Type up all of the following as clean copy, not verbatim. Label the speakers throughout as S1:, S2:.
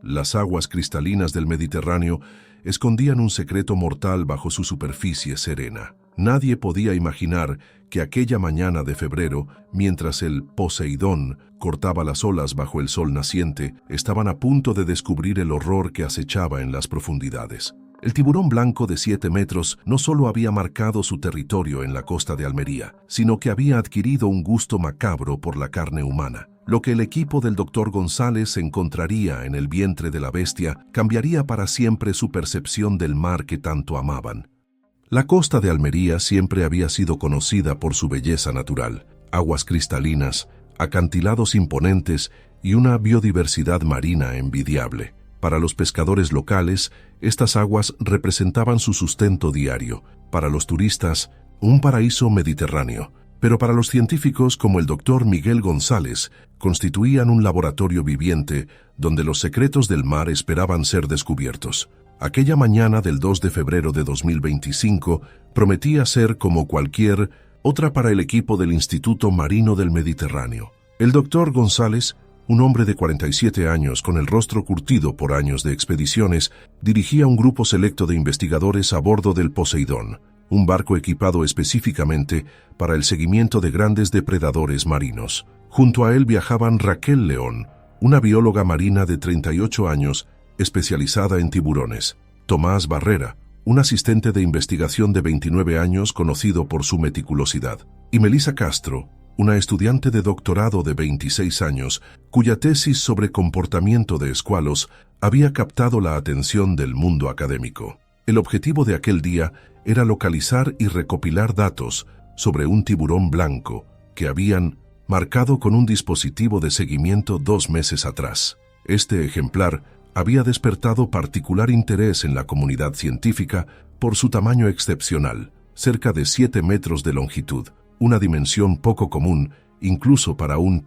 S1: Las aguas cristalinas del Mediterráneo escondían un secreto mortal bajo su superficie serena. Nadie podía imaginar que aquella mañana de febrero, mientras el Poseidón cortaba las olas bajo el sol naciente, estaban a punto de descubrir el horror que acechaba en las profundidades. El tiburón blanco de 7 metros no solo había marcado su territorio en la costa de Almería, sino que había adquirido un gusto macabro por la carne humana. Lo que el equipo del Dr. González encontraría en el vientre de la bestia cambiaría para siempre su percepción del mar que tanto amaban. La costa de Almería siempre había sido conocida por su belleza natural, aguas cristalinas, acantilados imponentes y una biodiversidad marina envidiable. Para los pescadores locales, estas aguas representaban su sustento diario. Para los turistas, un paraíso mediterráneo. Pero para los científicos como el Dr. Miguel González, constituían un laboratorio viviente donde los secretos del mar esperaban ser descubiertos. Aquella mañana del 2 de febrero de 2025 prometía ser como cualquier otra para el equipo del Instituto Marino del Mediterráneo. El Dr. González, un hombre de 47 años con el rostro curtido por años de expediciones, dirigía un grupo selecto de investigadores a bordo del Poseidón, un barco equipado específicamente para el seguimiento de grandes depredadores marinos. Junto a él viajaban Raquel León, una bióloga marina de 38 años, especializada en tiburones; Tomás Barrera, un asistente de investigación de 29 años conocido por su meticulosidad; y Melissa Castro, una estudiante de doctorado de 26 años, cuya tesis sobre comportamiento de escualos había captado la atención del mundo académico. El objetivo de aquel día era localizar y recopilar datos sobre un tiburón blanco que habían marcado con un dispositivo de seguimiento 2 meses atrás. Este ejemplar había despertado particular interés en la comunidad científica por su tamaño excepcional, cerca de 7 metros de longitud, una dimensión poco común incluso para un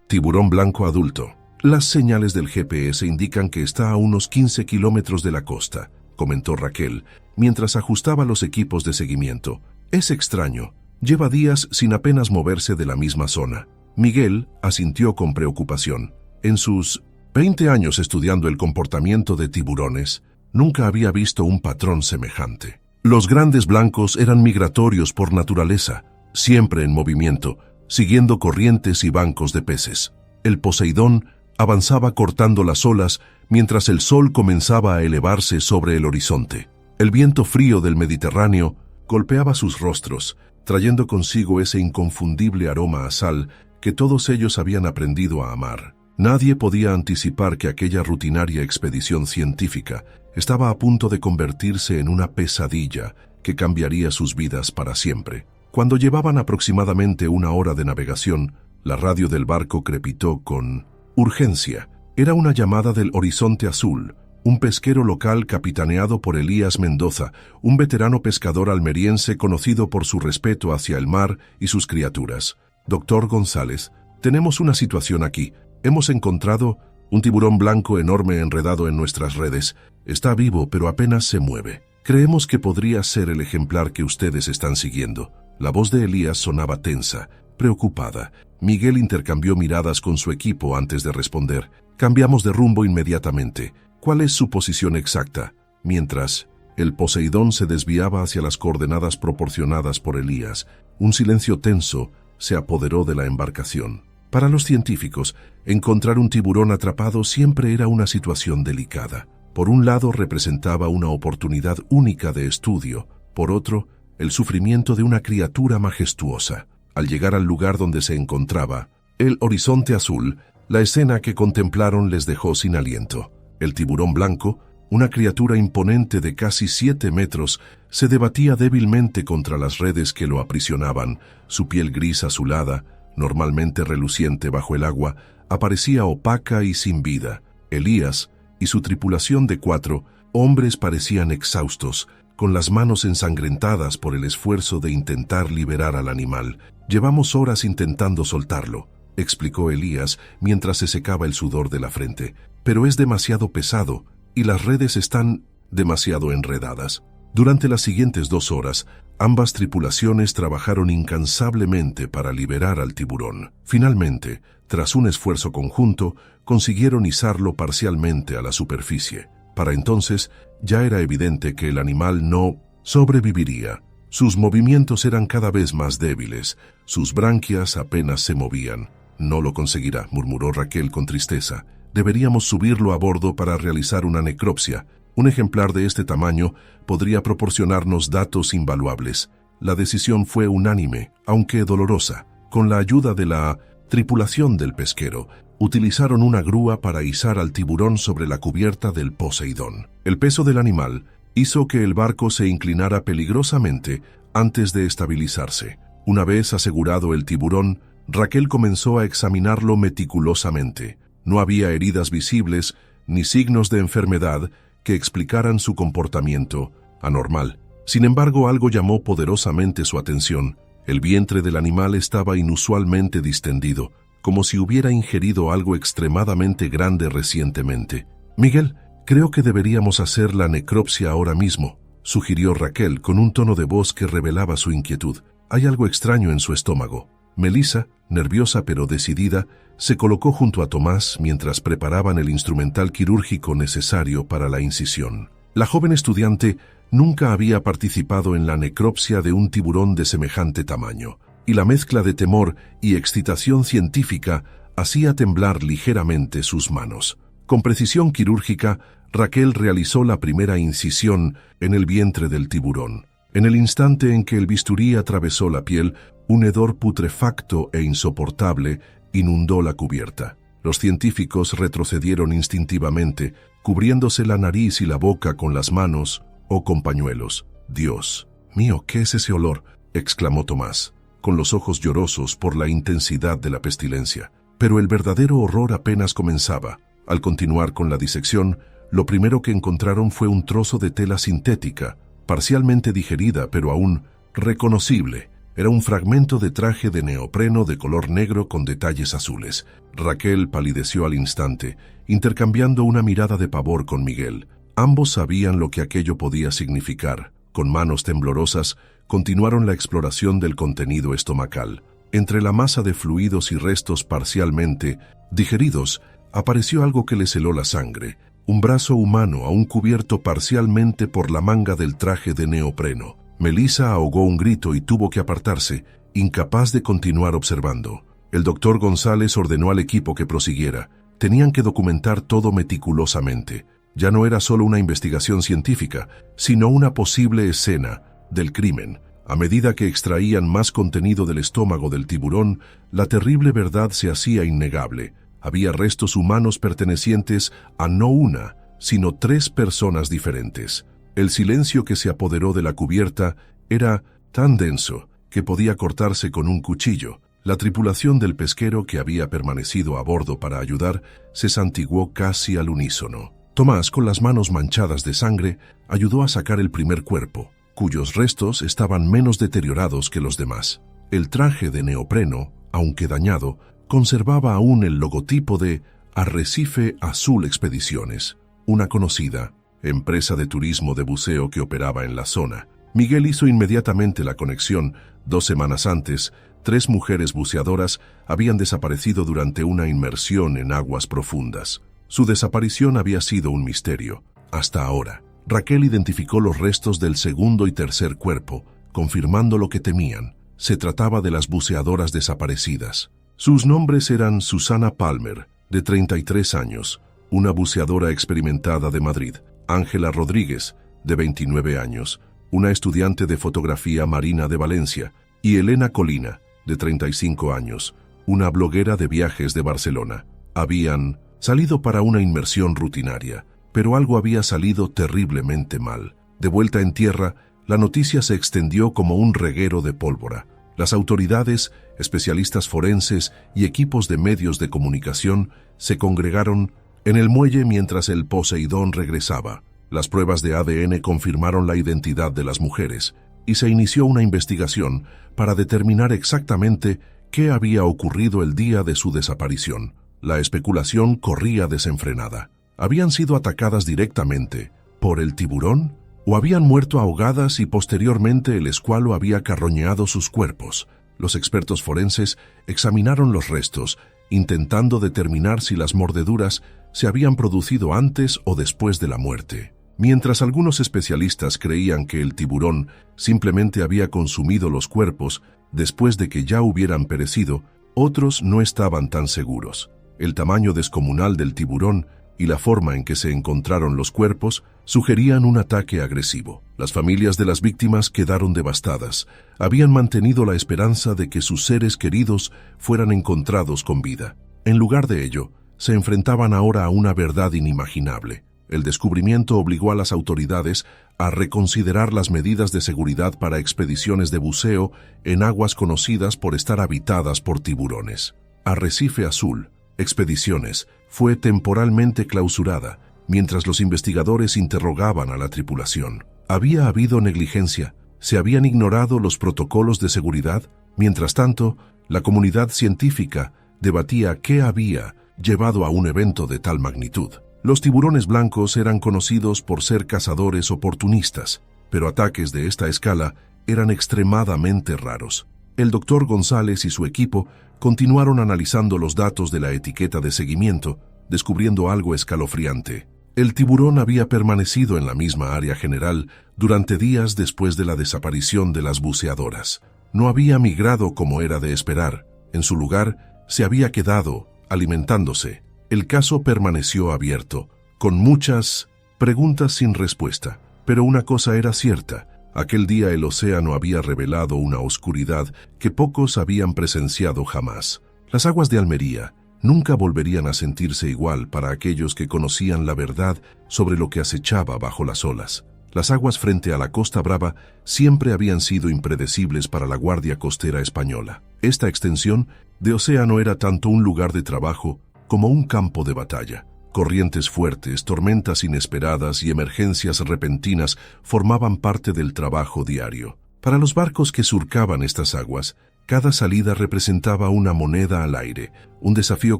S1: tiburón blanco adulto. Las señales del GPS indican que está a unos 15 kilómetros de la costa, comentó Raquel, mientras ajustaba los equipos de seguimiento. Es extraño, lleva días sin apenas moverse de la misma zona. Miguel asintió con preocupación. En sus 20 años estudiando el comportamiento de tiburones, nunca había visto un patrón semejante. Los grandes blancos eran migratorios por naturaleza, siempre en movimiento, siguiendo corrientes y bancos de peces. El Poseidón avanzaba cortando las olas mientras el sol comenzaba a elevarse sobre el horizonte. El viento frío del Mediterráneo golpeaba sus rostros, trayendo consigo ese inconfundible aroma a sal que todos ellos habían aprendido a amar. Nadie podía anticipar que aquella rutinaria expedición científica estaba a punto de convertirse en una pesadilla que cambiaría sus vidas para siempre. Cuando llevaban aproximadamente 1 hora de navegación, la radio del barco crepitó con urgencia. Era una llamada del Horizonte Azul, un pesquero local capitaneado por Elías Mendoza, un veterano pescador almeriense conocido por su respeto hacia el mar y sus criaturas. Dr. González, tenemos una situación aquí. Hemos encontrado un tiburón blanco enorme enredado en nuestras redes. Está vivo, pero apenas se mueve. Creemos que podría ser el ejemplar que ustedes están siguiendo. La voz de Elías sonaba tensa, preocupada. Miguel intercambió miradas con su equipo antes de responder. Cambiamos de rumbo inmediatamente. ¿Cuál es su posición exacta? Mientras el Poseidón se desviaba hacia las coordenadas proporcionadas por Elías, un silencio tenso se apoderó de la embarcación. Para los científicos, encontrar un tiburón atrapado siempre era una situación delicada. Por un lado representaba una oportunidad única de estudio, por otro, el sufrimiento de una criatura majestuosa. Al llegar al lugar donde se encontraba el Horizonte Azul, la escena que contemplaron les dejó sin aliento. El tiburón blanco, una criatura imponente de casi 7 metros, se debatía débilmente contra las redes que lo aprisionaban. Su piel gris azulada, normalmente reluciente bajo el agua, aparecía opaca y sin vida. Elías y su tripulación de 4 hombres parecían exhaustos, con las manos ensangrentadas por el esfuerzo de intentar liberar al animal. Llevamos horas intentando soltarlo, explicó Elías mientras se secaba el sudor de la frente, pero es demasiado pesado y las redes están demasiado enredadas. Durante las siguientes 2 horas, ambas tripulaciones trabajaron incansablemente para liberar al tiburón. Finalmente, Tras un esfuerzo conjunto, consiguieron izarlo parcialmente a la superficie. Para entonces, ya era evidente que el animal no sobreviviría. Sus movimientos eran cada vez más débiles, sus branquias apenas se movían. «No lo conseguirá», murmuró Raquel con tristeza. «Deberíamos subirlo a bordo para realizar una necropsia. Un ejemplar de este tamaño podría proporcionarnos datos invaluables». La decisión fue unánime, aunque dolorosa. Con la ayuda de la tripulación del pesquero, utilizaron una grúa para izar al tiburón sobre la cubierta del Poseidón. El peso del animal hizo que el barco se inclinara peligrosamente antes de estabilizarse. Una vez asegurado el tiburón, Raquel comenzó a examinarlo meticulosamente. No había heridas visibles ni signos de enfermedad que explicaran su comportamiento anormal. Sin embargo, algo llamó poderosamente su atención. El vientre del animal estaba inusualmente distendido, como si hubiera ingerido algo extremadamente grande recientemente. «Miguel, creo que deberíamos hacer la necropsia ahora mismo», sugirió Raquel con un tono de voz que revelaba su inquietud. «Hay algo extraño en su estómago». Melissa, nerviosa pero decidida, se colocó junto a Tomás mientras preparaban el instrumental quirúrgico necesario para la incisión. La joven estudiante nunca había participado en la necropsia de un tiburón de semejante tamaño, y la mezcla de temor y excitación científica hacía temblar ligeramente sus manos. Con precisión quirúrgica, Raquel realizó la primera incisión en el vientre del tiburón. En el instante en que el bisturí atravesó la piel, un hedor putrefacto e insoportable inundó la cubierta. Los científicos retrocedieron instintivamente, cubriéndose la nariz y la boca con las manos o con pañuelos. «Dios mío, ¿qué es ese olor?», exclamó Tomás, con los ojos llorosos por la intensidad de la pestilencia. Pero el verdadero horror apenas comenzaba. Al continuar con la disección, lo primero que encontraron fue un trozo de tela sintética, parcialmente digerida pero aún reconocible. Era un fragmento de traje de neopreno de color negro con detalles azules. Raquel palideció al instante, intercambiando una mirada de pavor con Miguel. Ambos sabían lo que aquello podía significar. Con manos temblorosas, continuaron la exploración del contenido estomacal. Entre la masa de fluidos y restos parcialmente digeridos, apareció algo que les heló la sangre. Un brazo humano aún cubierto parcialmente por la manga del traje de neopreno. Melissa ahogó un grito y tuvo que apartarse, incapaz de continuar observando. El doctor González ordenó al equipo que prosiguiera. Tenían que documentar todo meticulosamente. Ya no era solo una investigación científica, sino una posible escena del crimen. A medida que extraían más contenido del estómago del tiburón, la terrible verdad se hacía innegable. Había restos humanos pertenecientes a no una, sino 3 personas diferentes. El silencio que se apoderó de la cubierta era tan denso que podía cortarse con un cuchillo. La tripulación del pesquero, que había permanecido a bordo para ayudar, se santiguó casi al unísono. Tomás, con las manos manchadas de sangre, ayudó a sacar el primer cuerpo, cuyos restos estaban menos deteriorados que los demás. El traje de neopreno, aunque dañado, conservaba aún el logotipo de Arrecife Azul Expediciones, una conocida empresa de turismo de buceo que operaba en la zona. Miguel hizo inmediatamente la conexión. 2 semanas antes, 3 mujeres buceadoras habían desaparecido durante una inmersión en aguas profundas. Su desaparición había sido un misterio. Hasta ahora, Raquel identificó los restos del segundo y tercer cuerpo, confirmando lo que temían. Se trataba de las buceadoras desaparecidas. Sus nombres eran Susana Palmer, de 33 años, una buceadora experimentada de Madrid; Ángela Rodríguez, de 29 años, una estudiante de fotografía marina de Valencia; y Elena Colina, de 35 años, una bloguera de viajes de Barcelona. Habían salido para una inmersión rutinaria, pero algo había salido terriblemente mal. De vuelta en tierra, la noticia se extendió como un reguero de pólvora. Las autoridades, especialistas forenses y equipos de medios de comunicación se congregaron en el muelle mientras el Poseidón regresaba. Las pruebas de ADN confirmaron la identidad de las mujeres y se inició una investigación para determinar exactamente qué había ocurrido el día de su desaparición. La especulación corría desenfrenada. ¿Habían sido atacadas directamente por el tiburón? ¿O habían muerto ahogadas y posteriormente el escualo había carroñeado sus cuerpos? Los expertos forenses examinaron los restos intentando determinar si las mordeduras se habían producido antes o después de la muerte. Mientras algunos especialistas creían que el tiburón simplemente había consumido los cuerpos después de que ya hubieran perecido, otros no estaban tan seguros. El tamaño descomunal del tiburón y la forma en que se encontraron los cuerpos sugerían un ataque agresivo. Las familias de las víctimas quedaron devastadas. Habían mantenido la esperanza de que sus seres queridos fueran encontrados con vida. En lugar de ello, se enfrentaban ahora a una verdad inimaginable. El descubrimiento obligó a las autoridades a reconsiderar las medidas de seguridad para expediciones de buceo en aguas conocidas por estar habitadas por tiburones. Arrecife Azul, Expediciones, fue temporalmente clausurada mientras los investigadores interrogaban a la tripulación. ¿Había habido negligencia? ¿Se habían ignorado los protocolos de seguridad? Mientras tanto, la comunidad científica debatía qué había llevado a un evento de tal magnitud. Los tiburones blancos eran conocidos por ser cazadores oportunistas, pero ataques de esta escala eran extremadamente raros. El doctor González y su equipo continuaron analizando los datos de la etiqueta de seguimiento, descubriendo algo escalofriante. El tiburón había permanecido en la misma área general durante días después de la desaparición de las buceadoras. No había migrado como era de esperar. En su lugar, se había quedado alimentándose. El caso permaneció abierto, con muchas preguntas sin respuesta. Pero una cosa era cierta: aquel día el océano había revelado una oscuridad que pocos habían presenciado jamás. Las aguas de Almería nunca volverían a sentirse igual para aquellos que conocían la verdad sobre lo que acechaba bajo las olas. Las aguas frente a la Costa Brava siempre habían sido impredecibles para la Guardia Costera Española. Esta extensión de océano era tanto un lugar de trabajo como un campo de batalla. Corrientes fuertes, tormentas inesperadas y emergencias repentinas formaban parte del trabajo diario. Para los barcos que surcaban estas aguas, cada salida representaba una moneda al aire, un desafío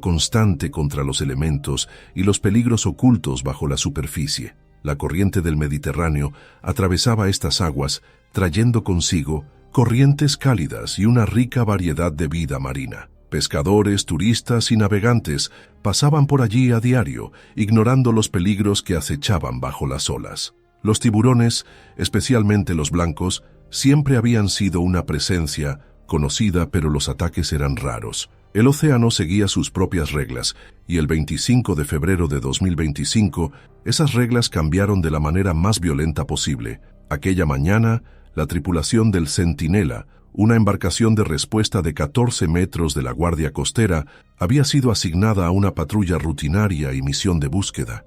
S1: constante contra los elementos y los peligros ocultos bajo la superficie. La corriente del Mediterráneo atravesaba estas aguas, trayendo consigo corrientes cálidas y una rica variedad de vida marina. Pescadores, turistas y navegantes pasaban por allí a diario, ignorando los peligros que acechaban bajo las olas. Los tiburones, especialmente los blancos, siempre habían sido una presencia conocida, pero los ataques eran raros. El océano seguía sus propias reglas, y el 25 de febrero de 2025, esas reglas cambiaron de la manera más violenta posible. Aquella mañana, la tripulación del Centinela, una embarcación de respuesta de 14 metros de la Guardia Costera, había sido asignada a una patrulla rutinaria y misión de búsqueda.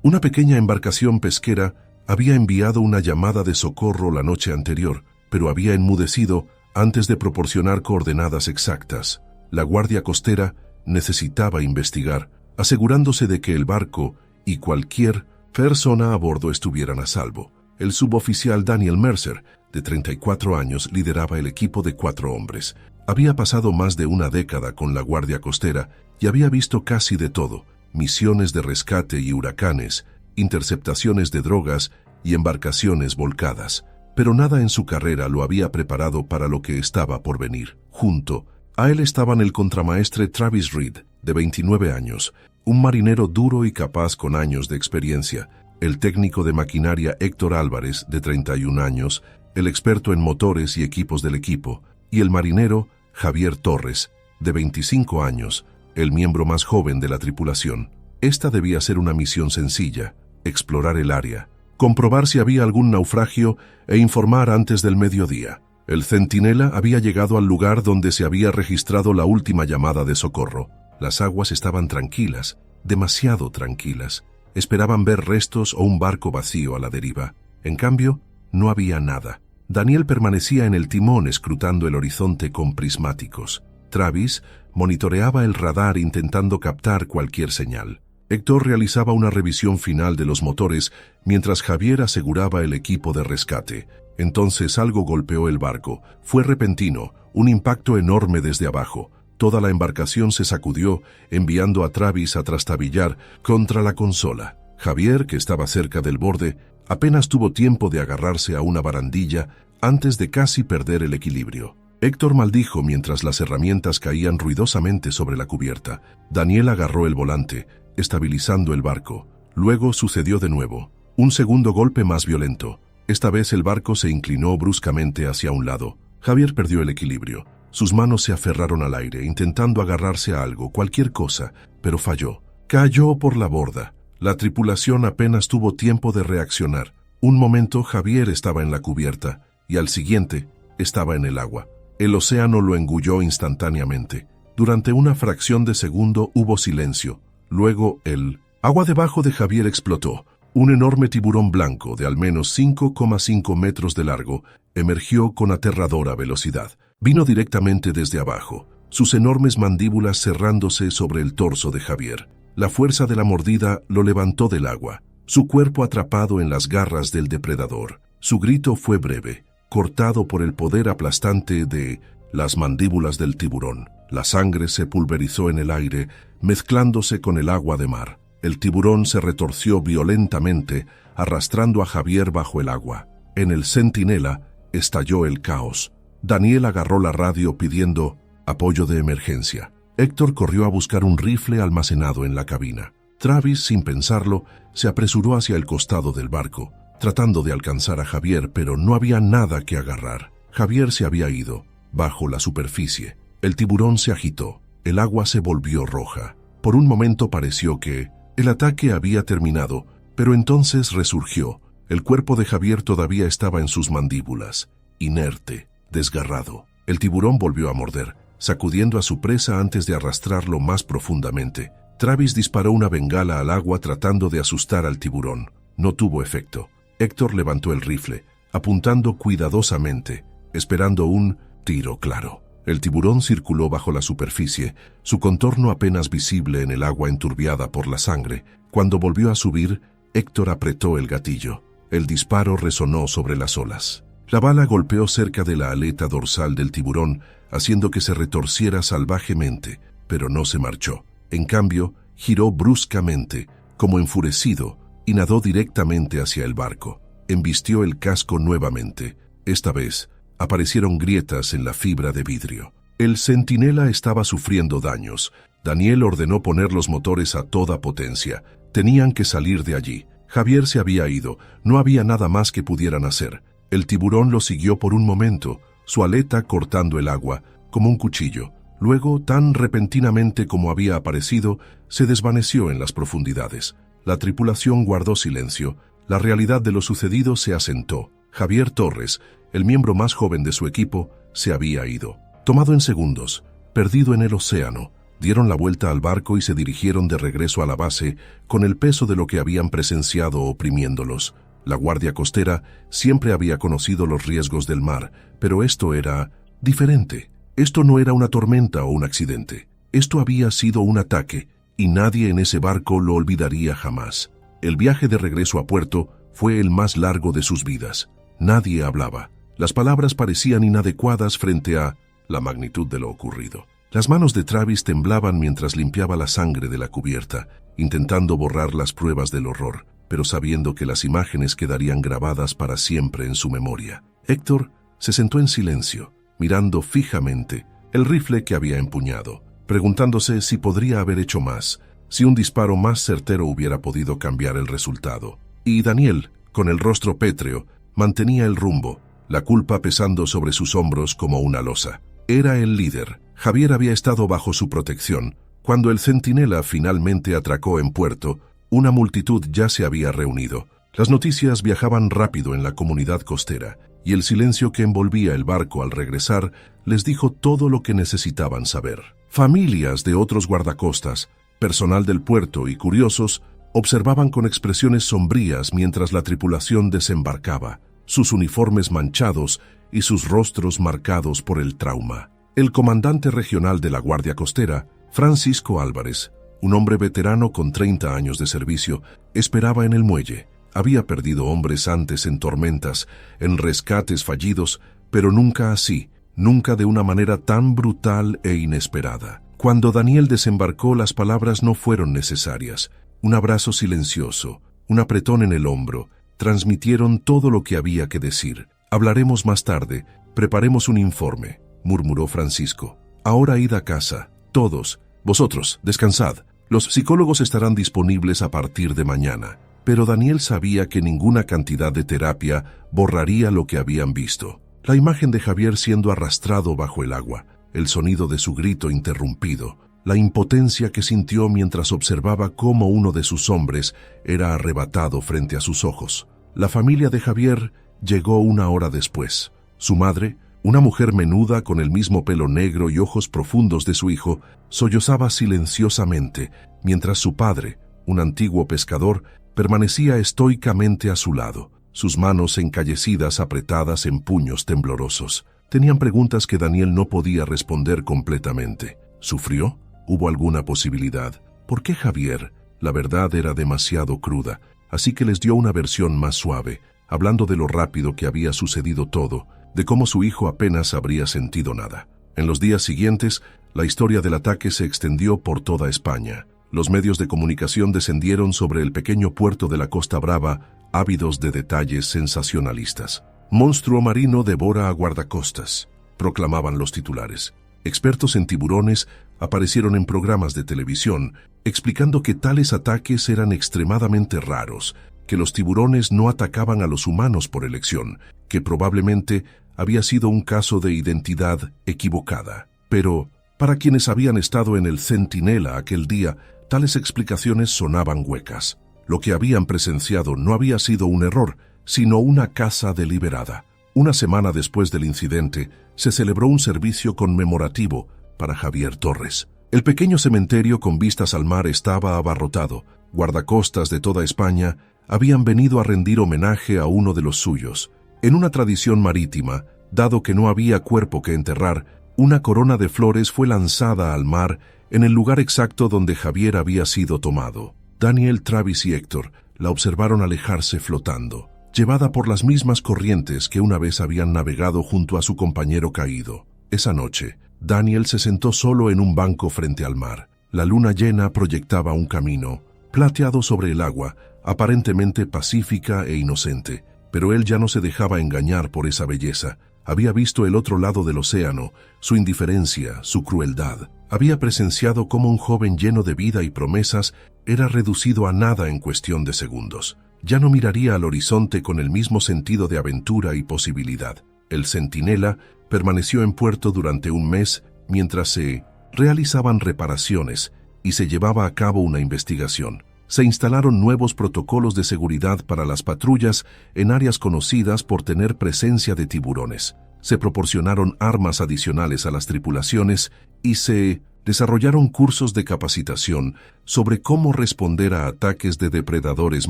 S1: Una pequeña embarcación pesquera había enviado una llamada de socorro la noche anterior, pero había enmudecido antes de proporcionar coordenadas exactas. La Guardia Costera necesitaba investigar, asegurándose de que el barco y cualquier persona a bordo estuvieran a salvo. El suboficial Daniel Mercer, de 34 años, lideraba el equipo de 4 hombres. Había pasado más de una década con la Guardia Costera y había visto casi de todo: misiones de rescate y huracanes, interceptaciones de drogas y embarcaciones volcadas. Pero nada en su carrera lo había preparado para lo que estaba por venir. Junto a él estaban el contramaestre Travis Reed, de 29 años, un marinero duro y capaz con años de experiencia, el técnico de maquinaria Héctor Álvarez, de 31 años, el experto en motores y equipos del equipo, y el marinero Javier Torres, de 25 años, el miembro más joven de la tripulación. Esta debía ser una misión sencilla: explorar el área, comprobar si había algún naufragio e informar antes del mediodía. El Centinela había llegado al lugar donde se había registrado la última llamada de socorro. Las aguas estaban tranquilas, demasiado tranquilas. Esperaban ver restos o un barco vacío a la deriva. En cambio, no había nada. Daniel permanecía en el timón escrutando el horizonte con prismáticos. Travis monitoreaba el radar intentando captar cualquier señal. Héctor realizaba una revisión final de los motores mientras Javier aseguraba el equipo de rescate. Entonces algo golpeó el barco. Fue repentino, un impacto enorme desde abajo. Toda la embarcación se sacudió, enviando a Travis a trastabillar contra la consola. Javier, que estaba cerca del borde, apenas tuvo tiempo de agarrarse a una barandilla antes de casi perder el equilibrio. Héctor maldijo mientras las herramientas caían ruidosamente sobre la cubierta. Daniel agarró el volante, estabilizando el barco. Luego sucedió de nuevo. Un segundo golpe más violento. Esta vez el barco se inclinó bruscamente hacia un lado. Javier perdió el equilibrio. Sus manos se aferraron al aire, intentando agarrarse a algo, cualquier cosa, pero falló. Cayó por la borda. La tripulación apenas tuvo tiempo de reaccionar. Un momento Javier estaba en la cubierta, y al siguiente estaba en el agua. El océano lo engulló instantáneamente. Durante una fracción de segundo hubo silencio. Luego el agua debajo de Javier explotó. Un enorme tiburón blanco de al menos 5,5 metros de largo emergió con aterradora velocidad. Vino directamente desde abajo, sus enormes mandíbulas cerrándose sobre el torso de Javier. La fuerza de la mordida lo levantó del agua, su cuerpo atrapado en las garras del depredador. Su grito fue breve, cortado por el poder aplastante de las mandíbulas del tiburón. La sangre se pulverizó en el aire, mezclándose con el agua de mar. El tiburón se retorció violentamente, arrastrando a Javier bajo el agua. En el Centinela estalló el caos. Daniel agarró la radio pidiendo apoyo de emergencia. Héctor corrió a buscar un rifle almacenado en la cabina. Travis, sin pensarlo, se apresuró hacia el costado del barco, tratando de alcanzar a Javier, pero no había nada que agarrar. Javier se había ido, bajo la superficie. El tiburón se agitó. El agua se volvió roja. Por un momento pareció que el ataque había terminado, pero entonces resurgió. El cuerpo de Javier todavía estaba en sus mandíbulas, inerte, desgarrado. El tiburón volvió a morder, sacudiendo a su presa antes de arrastrarlo más profundamente. Travis disparó una bengala al agua tratando de asustar al tiburón. No tuvo efecto. Héctor levantó el rifle, apuntando cuidadosamente, esperando un tiro claro. El tiburón circuló bajo la superficie, su contorno apenas visible en el agua enturbiada por la sangre. Cuando volvió a subir, Héctor apretó el gatillo. El disparo resonó sobre las olas. La bala golpeó cerca de la aleta dorsal del tiburón, haciendo que se retorciera salvajemente, pero no se marchó. En cambio, giró bruscamente, como enfurecido, y nadó directamente hacia el barco. Embistió el casco nuevamente. Esta vez, aparecieron grietas en la fibra de vidrio. El Centinela estaba sufriendo daños. Daniel ordenó poner los motores a toda potencia. Tenían que salir de allí. Javier se había ido. No había nada más que pudieran hacer. El tiburón lo siguió por un momento, su aleta cortando el agua, como un cuchillo. Luego, tan repentinamente como había aparecido, se desvaneció en las profundidades. La tripulación guardó silencio. La realidad de lo sucedido se asentó. Javier Torres, el miembro más joven de su equipo, se había ido. Tomado en segundos, perdido en el océano, dieron la vuelta al barco y se dirigieron de regreso a la base con el peso de lo que habían presenciado oprimiéndolos. La Guardia Costera siempre había conocido los riesgos del mar, pero esto era diferente. Esto no era una tormenta o un accidente. Esto había sido un ataque, y nadie en ese barco lo olvidaría jamás. El viaje de regreso a puerto fue el más largo de sus vidas. Nadie hablaba. Las palabras parecían inadecuadas frente a la magnitud de lo ocurrido. Las manos de Travis temblaban mientras limpiaba la sangre de la cubierta, intentando borrar las pruebas del horror, pero sabiendo que las imágenes quedarían grabadas para siempre en su memoria. Héctor se sentó en silencio, mirando fijamente el rifle que había empuñado, preguntándose si podría haber hecho más, si un disparo más certero hubiera podido cambiar el resultado. Y Daniel, con el rostro pétreo, mantenía el rumbo, la culpa pesando sobre sus hombros como una losa. Era el líder. Javier había estado bajo su protección. Cuando el Centinela finalmente atracó en puerto, una multitud ya se había reunido. Las noticias viajaban rápido en la comunidad costera, y el silencio que envolvía el barco al regresar les dijo todo lo que necesitaban saber. Familias de otros guardacostas, personal del puerto y curiosos observaban con expresiones sombrías mientras la tripulación desembarcaba, sus uniformes manchados y sus rostros marcados por el trauma. El comandante regional de la Guardia Costera, Francisco Álvarez, un hombre veterano con 30 años de servicio, esperaba en el muelle. Había perdido hombres antes en tormentas, en rescates fallidos, pero nunca así, nunca de una manera tan brutal e inesperada. Cuando Daniel desembarcó, las palabras no fueron necesarias. Un abrazo silencioso, un apretón en el hombro, transmitieron todo lo que había que decir. Hablaremos más tarde, preparemos un informe. murmuró Francisco. Ahora id a casa. Todos. Vosotros, descansad. Los psicólogos estarán disponibles a partir de mañana. Pero Daniel sabía que ninguna cantidad de terapia borraría lo que habían visto. La imagen de Javier siendo arrastrado bajo el agua, el sonido de su grito interrumpido, la impotencia que sintió mientras observaba cómo uno de sus hombres era arrebatado frente a sus ojos. La familia de Javier llegó 1 hora después. Su madre, una mujer menuda con el mismo pelo negro y ojos profundos de su hijo, sollozaba silenciosamente, mientras su padre, un antiguo pescador, permanecía estoicamente a su lado, sus manos encallecidas apretadas en puños temblorosos. Tenían preguntas que Daniel no podía responder completamente. ¿Sufrió? ¿Hubo alguna posibilidad? ¿Por qué Javier? La verdad era demasiado cruda, así que les dio una versión más suave, hablando de lo rápido que había sucedido todo, de cómo su hijo apenas habría sentido nada. En los días siguientes, la historia del ataque se extendió por toda España. Los medios de comunicación descendieron sobre el pequeño puerto de la Costa Brava, ávidos de detalles sensacionalistas. «Monstruo marino devora a guardacostas», proclamaban los titulares. Expertos en tiburones aparecieron en programas de televisión, explicando que tales ataques eran extremadamente raros, que los tiburones no atacaban a los humanos por elección, que probablemente había sido un caso de identidad equivocada. Pero, para quienes habían estado en el Centinela aquel día, tales explicaciones sonaban huecas. Lo que habían presenciado no había sido un error, sino una caza deliberada. 1 semana después del incidente, se celebró un servicio conmemorativo para Javier Torres. El pequeño cementerio con vistas al mar estaba abarrotado. Guardacostas de toda España habían venido a rendir homenaje a uno de los suyos. En una tradición marítima, dado que no había cuerpo que enterrar, una corona de flores fue lanzada al mar en el lugar exacto donde Javier había sido tomado. Daniel, Travis y Héctor la observaron alejarse flotando, llevada por las mismas corrientes que una vez habían navegado junto a su compañero caído. Esa noche, Daniel se sentó solo en un banco frente al mar. La luna llena proyectaba un camino, plateado sobre el agua, aparentemente pacífica e inocente, pero él ya no se dejaba engañar por esa belleza. Había visto el otro lado del océano, su indiferencia, su crueldad. Había presenciado cómo un joven lleno de vida y promesas era reducido a nada en cuestión de segundos. Ya no miraría al horizonte con el mismo sentido de aventura y posibilidad. El Centinela permaneció en puerto durante un mes mientras se realizaban reparaciones y se llevaba a cabo una investigación. Se instalaron nuevos protocolos de seguridad para las patrullas en áreas conocidas por tener presencia de tiburones. Se proporcionaron armas adicionales a las tripulaciones y se desarrollaron cursos de capacitación sobre cómo responder a ataques de depredadores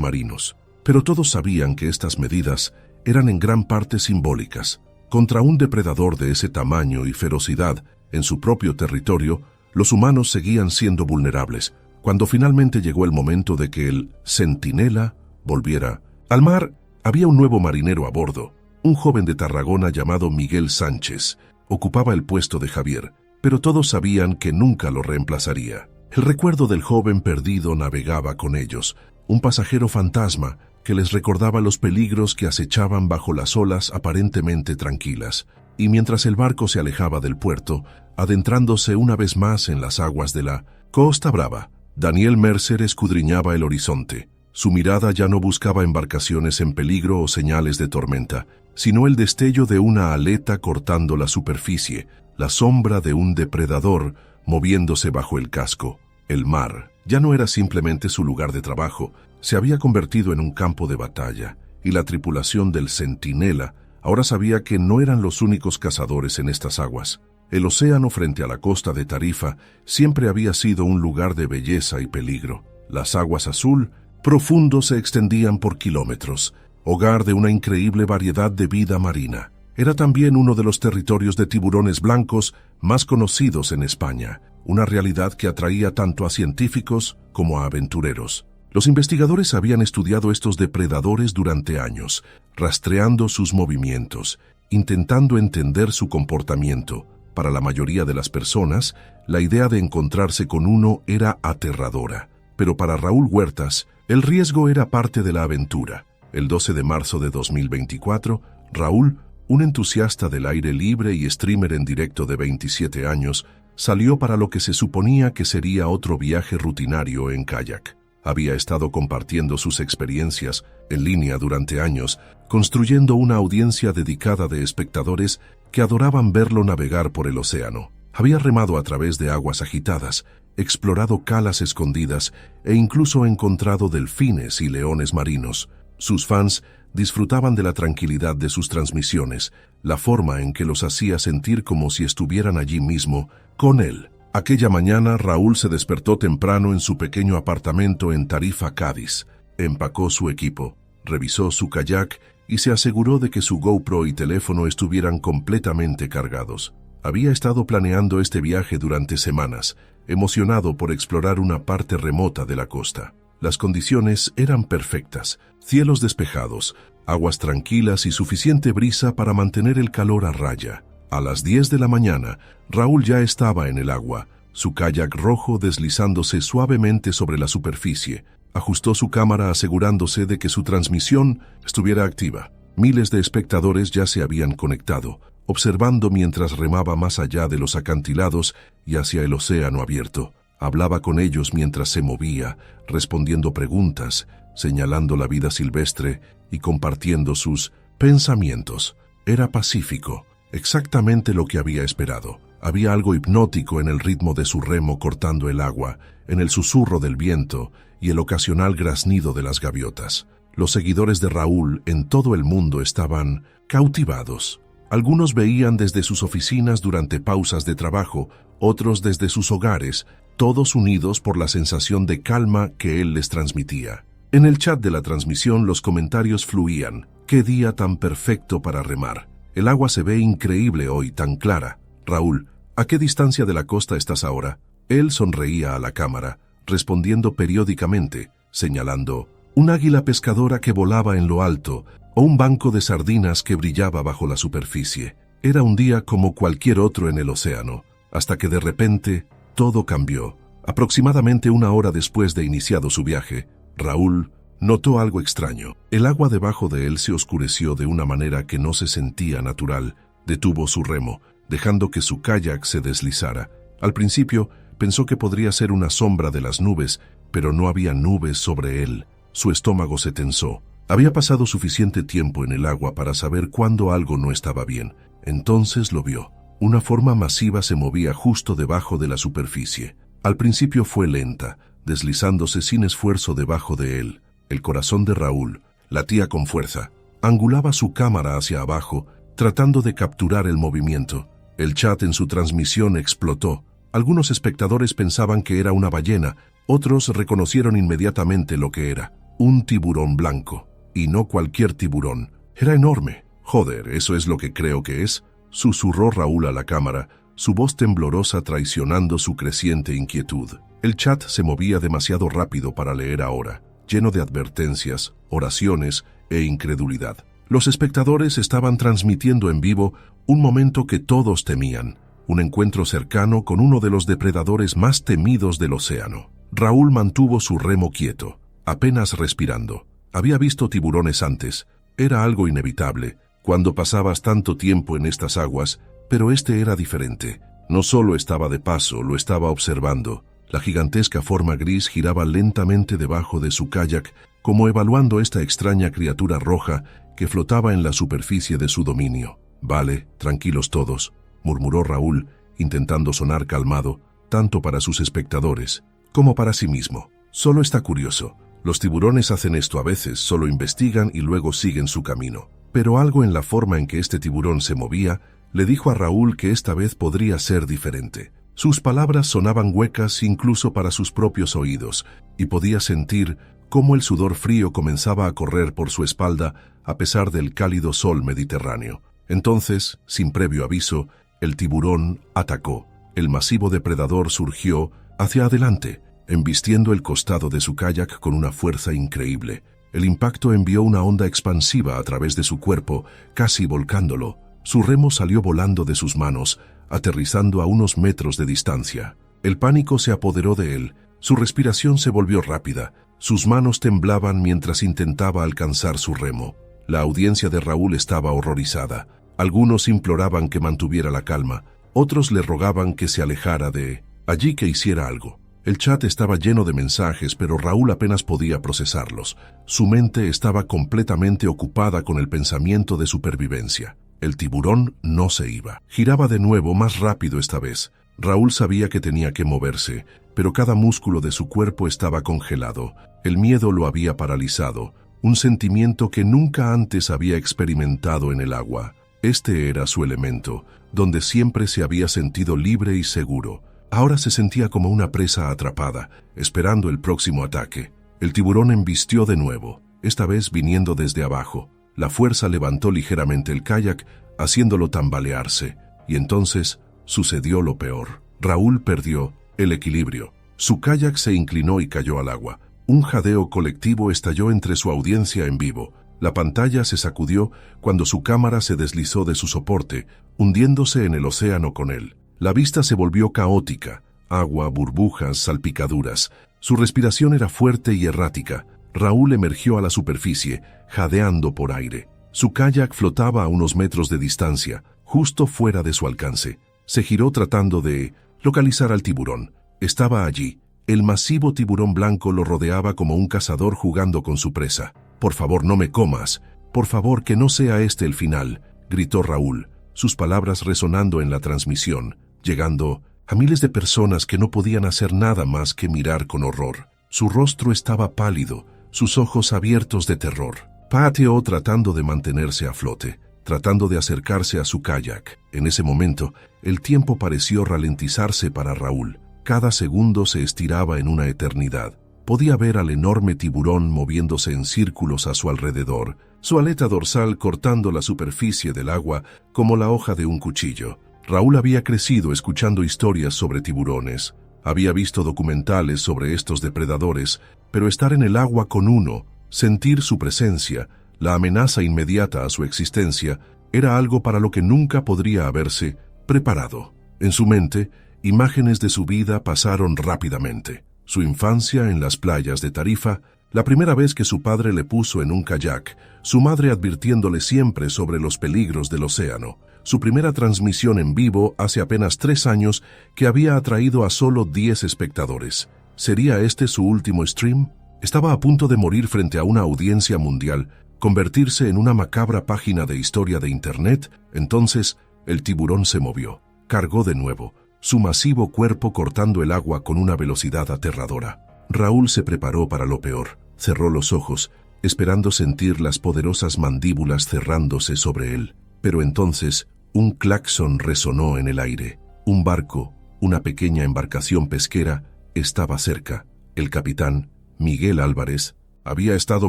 S1: marinos. Pero todos sabían que estas medidas eran en gran parte simbólicas. Contra un depredador de ese tamaño y ferocidad en su propio territorio, los humanos seguían siendo vulnerables, cuando finalmente llegó el momento de que el Centinela volviera al mar. Había un nuevo marinero a bordo, un joven de Tarragona llamado Miguel Sánchez. Ocupaba el puesto de Javier, pero todos sabían que nunca lo reemplazaría. El recuerdo del joven perdido navegaba con ellos, un pasajero fantasma que les recordaba los peligros que acechaban bajo las olas aparentemente tranquilas. Y mientras el barco se alejaba del puerto, adentrándose una vez más en las aguas de la Costa Brava, Daniel Mercer escudriñaba el horizonte. Su mirada ya no buscaba embarcaciones en peligro o señales de tormenta, sino el destello de una aleta cortando la superficie, la sombra de un depredador moviéndose bajo el casco. El mar ya no era simplemente su lugar de trabajo, se había convertido en un campo de batalla, y la tripulación del Centinela ahora sabía que no eran los únicos cazadores en estas aguas. El océano frente a la costa de Tarifa siempre había sido un lugar de belleza y peligro. Las aguas azul profundo se extendían por kilómetros, hogar de una increíble variedad de vida marina. Era también uno de los territorios de tiburones blancos más conocidos en España, una realidad que atraía tanto a científicos como a aventureros. Los investigadores habían estudiado estos depredadores durante años, rastreando sus movimientos, intentando entender su comportamiento. Para la mayoría de las personas, la idea de encontrarse con uno era aterradora, pero para Raúl Huertas, el riesgo era parte de la aventura. El 12 de marzo de 2024, Raúl, un entusiasta del aire libre y streamer en directo de 27 años, salió para lo que se suponía que sería otro viaje rutinario en kayak. Había estado compartiendo sus experiencias en línea durante años, construyendo una audiencia dedicada de espectadores que adoraban verlo navegar por el océano. Había remado a través de aguas agitadas, explorado calas escondidas e incluso encontrado delfines y leones marinos. Sus fans disfrutaban de la tranquilidad de sus transmisiones, la forma en que los hacía sentir como si estuvieran allí mismo, con él. Aquella mañana Raúl se despertó temprano en su pequeño apartamento en Tarifa, Cádiz. Empacó su equipo, revisó su kayak y se aseguró de que su GoPro y teléfono estuvieran completamente cargados. Había estado planeando este viaje durante semanas, emocionado por explorar una parte remota de la costa. Las condiciones eran perfectas, cielos despejados, aguas tranquilas y suficiente brisa para mantener el calor a raya. A las 10 de la mañana, Raúl ya estaba en el agua, su kayak rojo deslizándose suavemente sobre la superficie. Ajustó su cámara asegurándose de que su transmisión estuviera activa. Miles de espectadores ya se habían conectado, observando mientras remaba más allá de los acantilados y hacia el océano abierto. Hablaba con ellos mientras se movía, respondiendo preguntas, señalando la vida silvestre y compartiendo sus pensamientos. Era pacífico, exactamente lo que había esperado. Había algo hipnótico en el ritmo de su remo cortando el agua, en el susurro del viento y el ocasional graznido de las gaviotas. Los seguidores de Raúl en todo el mundo estaban cautivados. Algunos veían desde sus oficinas durante pausas de trabajo, otros desde sus hogares, todos unidos por la sensación de calma que él les transmitía. En el chat de la transmisión los comentarios fluían. ¡Qué día tan perfecto para remar! El agua se ve increíble hoy, tan clara. Raúl, ¿a qué distancia de la costa estás ahora? Él sonreía a la cámara, respondiendo periódicamente, señalando un águila pescadora que volaba en lo alto o un banco de sardinas que brillaba bajo la superficie. Era un día como cualquier otro en el océano, hasta que de repente todo cambió. Aproximadamente una hora después de iniciado su viaje, Raúl notó algo extraño. El agua debajo de él se oscureció de una manera que no se sentía natural. Detuvo su remo, dejando que su kayak se deslizara. Al principio pensó que podría ser una sombra de las nubes, pero no había nubes sobre él. Su estómago se tensó. Había pasado suficiente tiempo en el agua para saber cuándo algo no estaba bien. Entonces lo vio. Una forma masiva se movía justo debajo de la superficie. Al principio fue lenta, deslizándose sin esfuerzo debajo de él. El corazón de Raúl latía con fuerza. Angulaba su cámara hacia abajo, tratando de capturar el movimiento. El chat en su transmisión explotó. Algunos espectadores pensaban que era una ballena, otros reconocieron inmediatamente lo que era. Un tiburón blanco. Y no cualquier tiburón. Era enorme. Joder, ¿eso es lo que creo que es? Susurró Raúl a la cámara, su voz temblorosa traicionando su creciente inquietud. El chat se movía demasiado rápido para leer ahora, lleno de advertencias, oraciones e incredulidad. Los espectadores estaban transmitiendo en vivo un momento que todos temían, un encuentro cercano con uno de los depredadores más temidos del océano. Raúl mantuvo su remo quieto, apenas respirando. Había visto tiburones antes, era algo inevitable, cuando pasabas tanto tiempo en estas aguas, pero este era diferente. No solo estaba de paso, lo estaba observando. La gigantesca forma gris giraba lentamente debajo de su kayak, como evaluando esta extraña criatura roja que flotaba en la superficie de su dominio. «Vale, tranquilos todos», murmuró Raúl, intentando sonar calmado, tanto para sus espectadores como para sí mismo. «Solo está curioso. Los tiburones hacen esto a veces, solo investigan y luego siguen su camino». Pero algo en la forma en que este tiburón se movía le dijo a Raúl que esta vez podría ser diferente. Sus palabras sonaban huecas incluso para sus propios oídos, y podía sentir cómo el sudor frío comenzaba a correr por su espalda a pesar del cálido sol mediterráneo. Entonces, sin previo aviso, el tiburón atacó. El masivo depredador surgió hacia adelante, embistiendo el costado de su kayak con una fuerza increíble. El impacto envió una onda expansiva a través de su cuerpo, casi volcándolo. Su remo salió volando de sus manos, aterrizando a unos metros de distancia. El pánico se apoderó de él, su respiración se volvió rápida, sus manos temblaban mientras intentaba alcanzar su remo. La audiencia de Raúl estaba horrorizada. Algunos imploraban que mantuviera la calma, otros le rogaban que se alejara de allí, que hiciera algo. El chat estaba lleno de mensajes, pero Raúl apenas podía procesarlos. Su mente estaba completamente ocupada con el pensamiento de supervivencia. El tiburón no se iba. Giraba de nuevo, más rápido esta vez. Raúl sabía que tenía que moverse, pero cada músculo de su cuerpo estaba congelado. El miedo lo había paralizado, un sentimiento que nunca antes había experimentado en el agua. Este era su elemento, donde siempre se había sentido libre y seguro. Ahora se sentía como una presa atrapada, esperando el próximo ataque. El tiburón embistió de nuevo, esta vez viniendo desde abajo. La fuerza levantó ligeramente el kayak, haciéndolo tambalearse, y entonces sucedió lo peor. Raúl perdió el equilibrio. Su kayak se inclinó y cayó al agua. Un jadeo colectivo estalló entre su audiencia en vivo. La pantalla se sacudió cuando su cámara se deslizó de su soporte, hundiéndose en el océano con él. La vista se volvió caótica, agua, burbujas, salpicaduras. Su respiración era fuerte y errática. Raúl emergió a la superficie, jadeando por aire. Su kayak flotaba a unos metros de distancia, justo fuera de su alcance. Se giró tratando de localizar al tiburón. Estaba allí. El masivo tiburón blanco lo rodeaba como un cazador jugando con su presa. «Por favor, no me comas. Por favor, que no sea este el final», gritó Raúl, sus palabras resonando en la transmisión, llegando a miles de personas que no podían hacer nada más que mirar con horror. Su rostro estaba pálido, sus ojos abiertos de terror. Pateó tratando de mantenerse a flote, tratando de acercarse a su kayak. En ese momento, el tiempo pareció ralentizarse para Raúl. Cada segundo se estiraba en una eternidad. Podía ver al enorme tiburón moviéndose en círculos a su alrededor, su aleta dorsal cortando la superficie del agua como la hoja de un cuchillo. Raúl había crecido escuchando historias sobre tiburones. Había visto documentales sobre estos depredadores, pero estar en el agua con uno, sentir su presencia, la amenaza inmediata a su existencia, era algo para lo que nunca podría haberse preparado. En su mente, imágenes de su vida pasaron rápidamente. Su infancia en las playas de Tarifa, la primera vez que su padre le puso en un kayak, su madre advirtiéndole siempre sobre los peligros del océano, su primera transmisión en vivo hace apenas 3 años que había atraído a solo 10 espectadores. ¿Sería este su último stream? Estaba a punto de morir frente a una audiencia mundial, convertirse en una macabra página de historia de Internet. Entonces, el tiburón se movió, cargó de nuevo, su masivo cuerpo cortando el agua con una velocidad aterradora. Raúl se preparó para lo peor, cerró los ojos, esperando sentir las poderosas mandíbulas cerrándose sobre él. Pero entonces, un claxon resonó en el aire. Un barco, una pequeña embarcación pesquera, estaba cerca. El capitán, Miguel Álvarez, había estado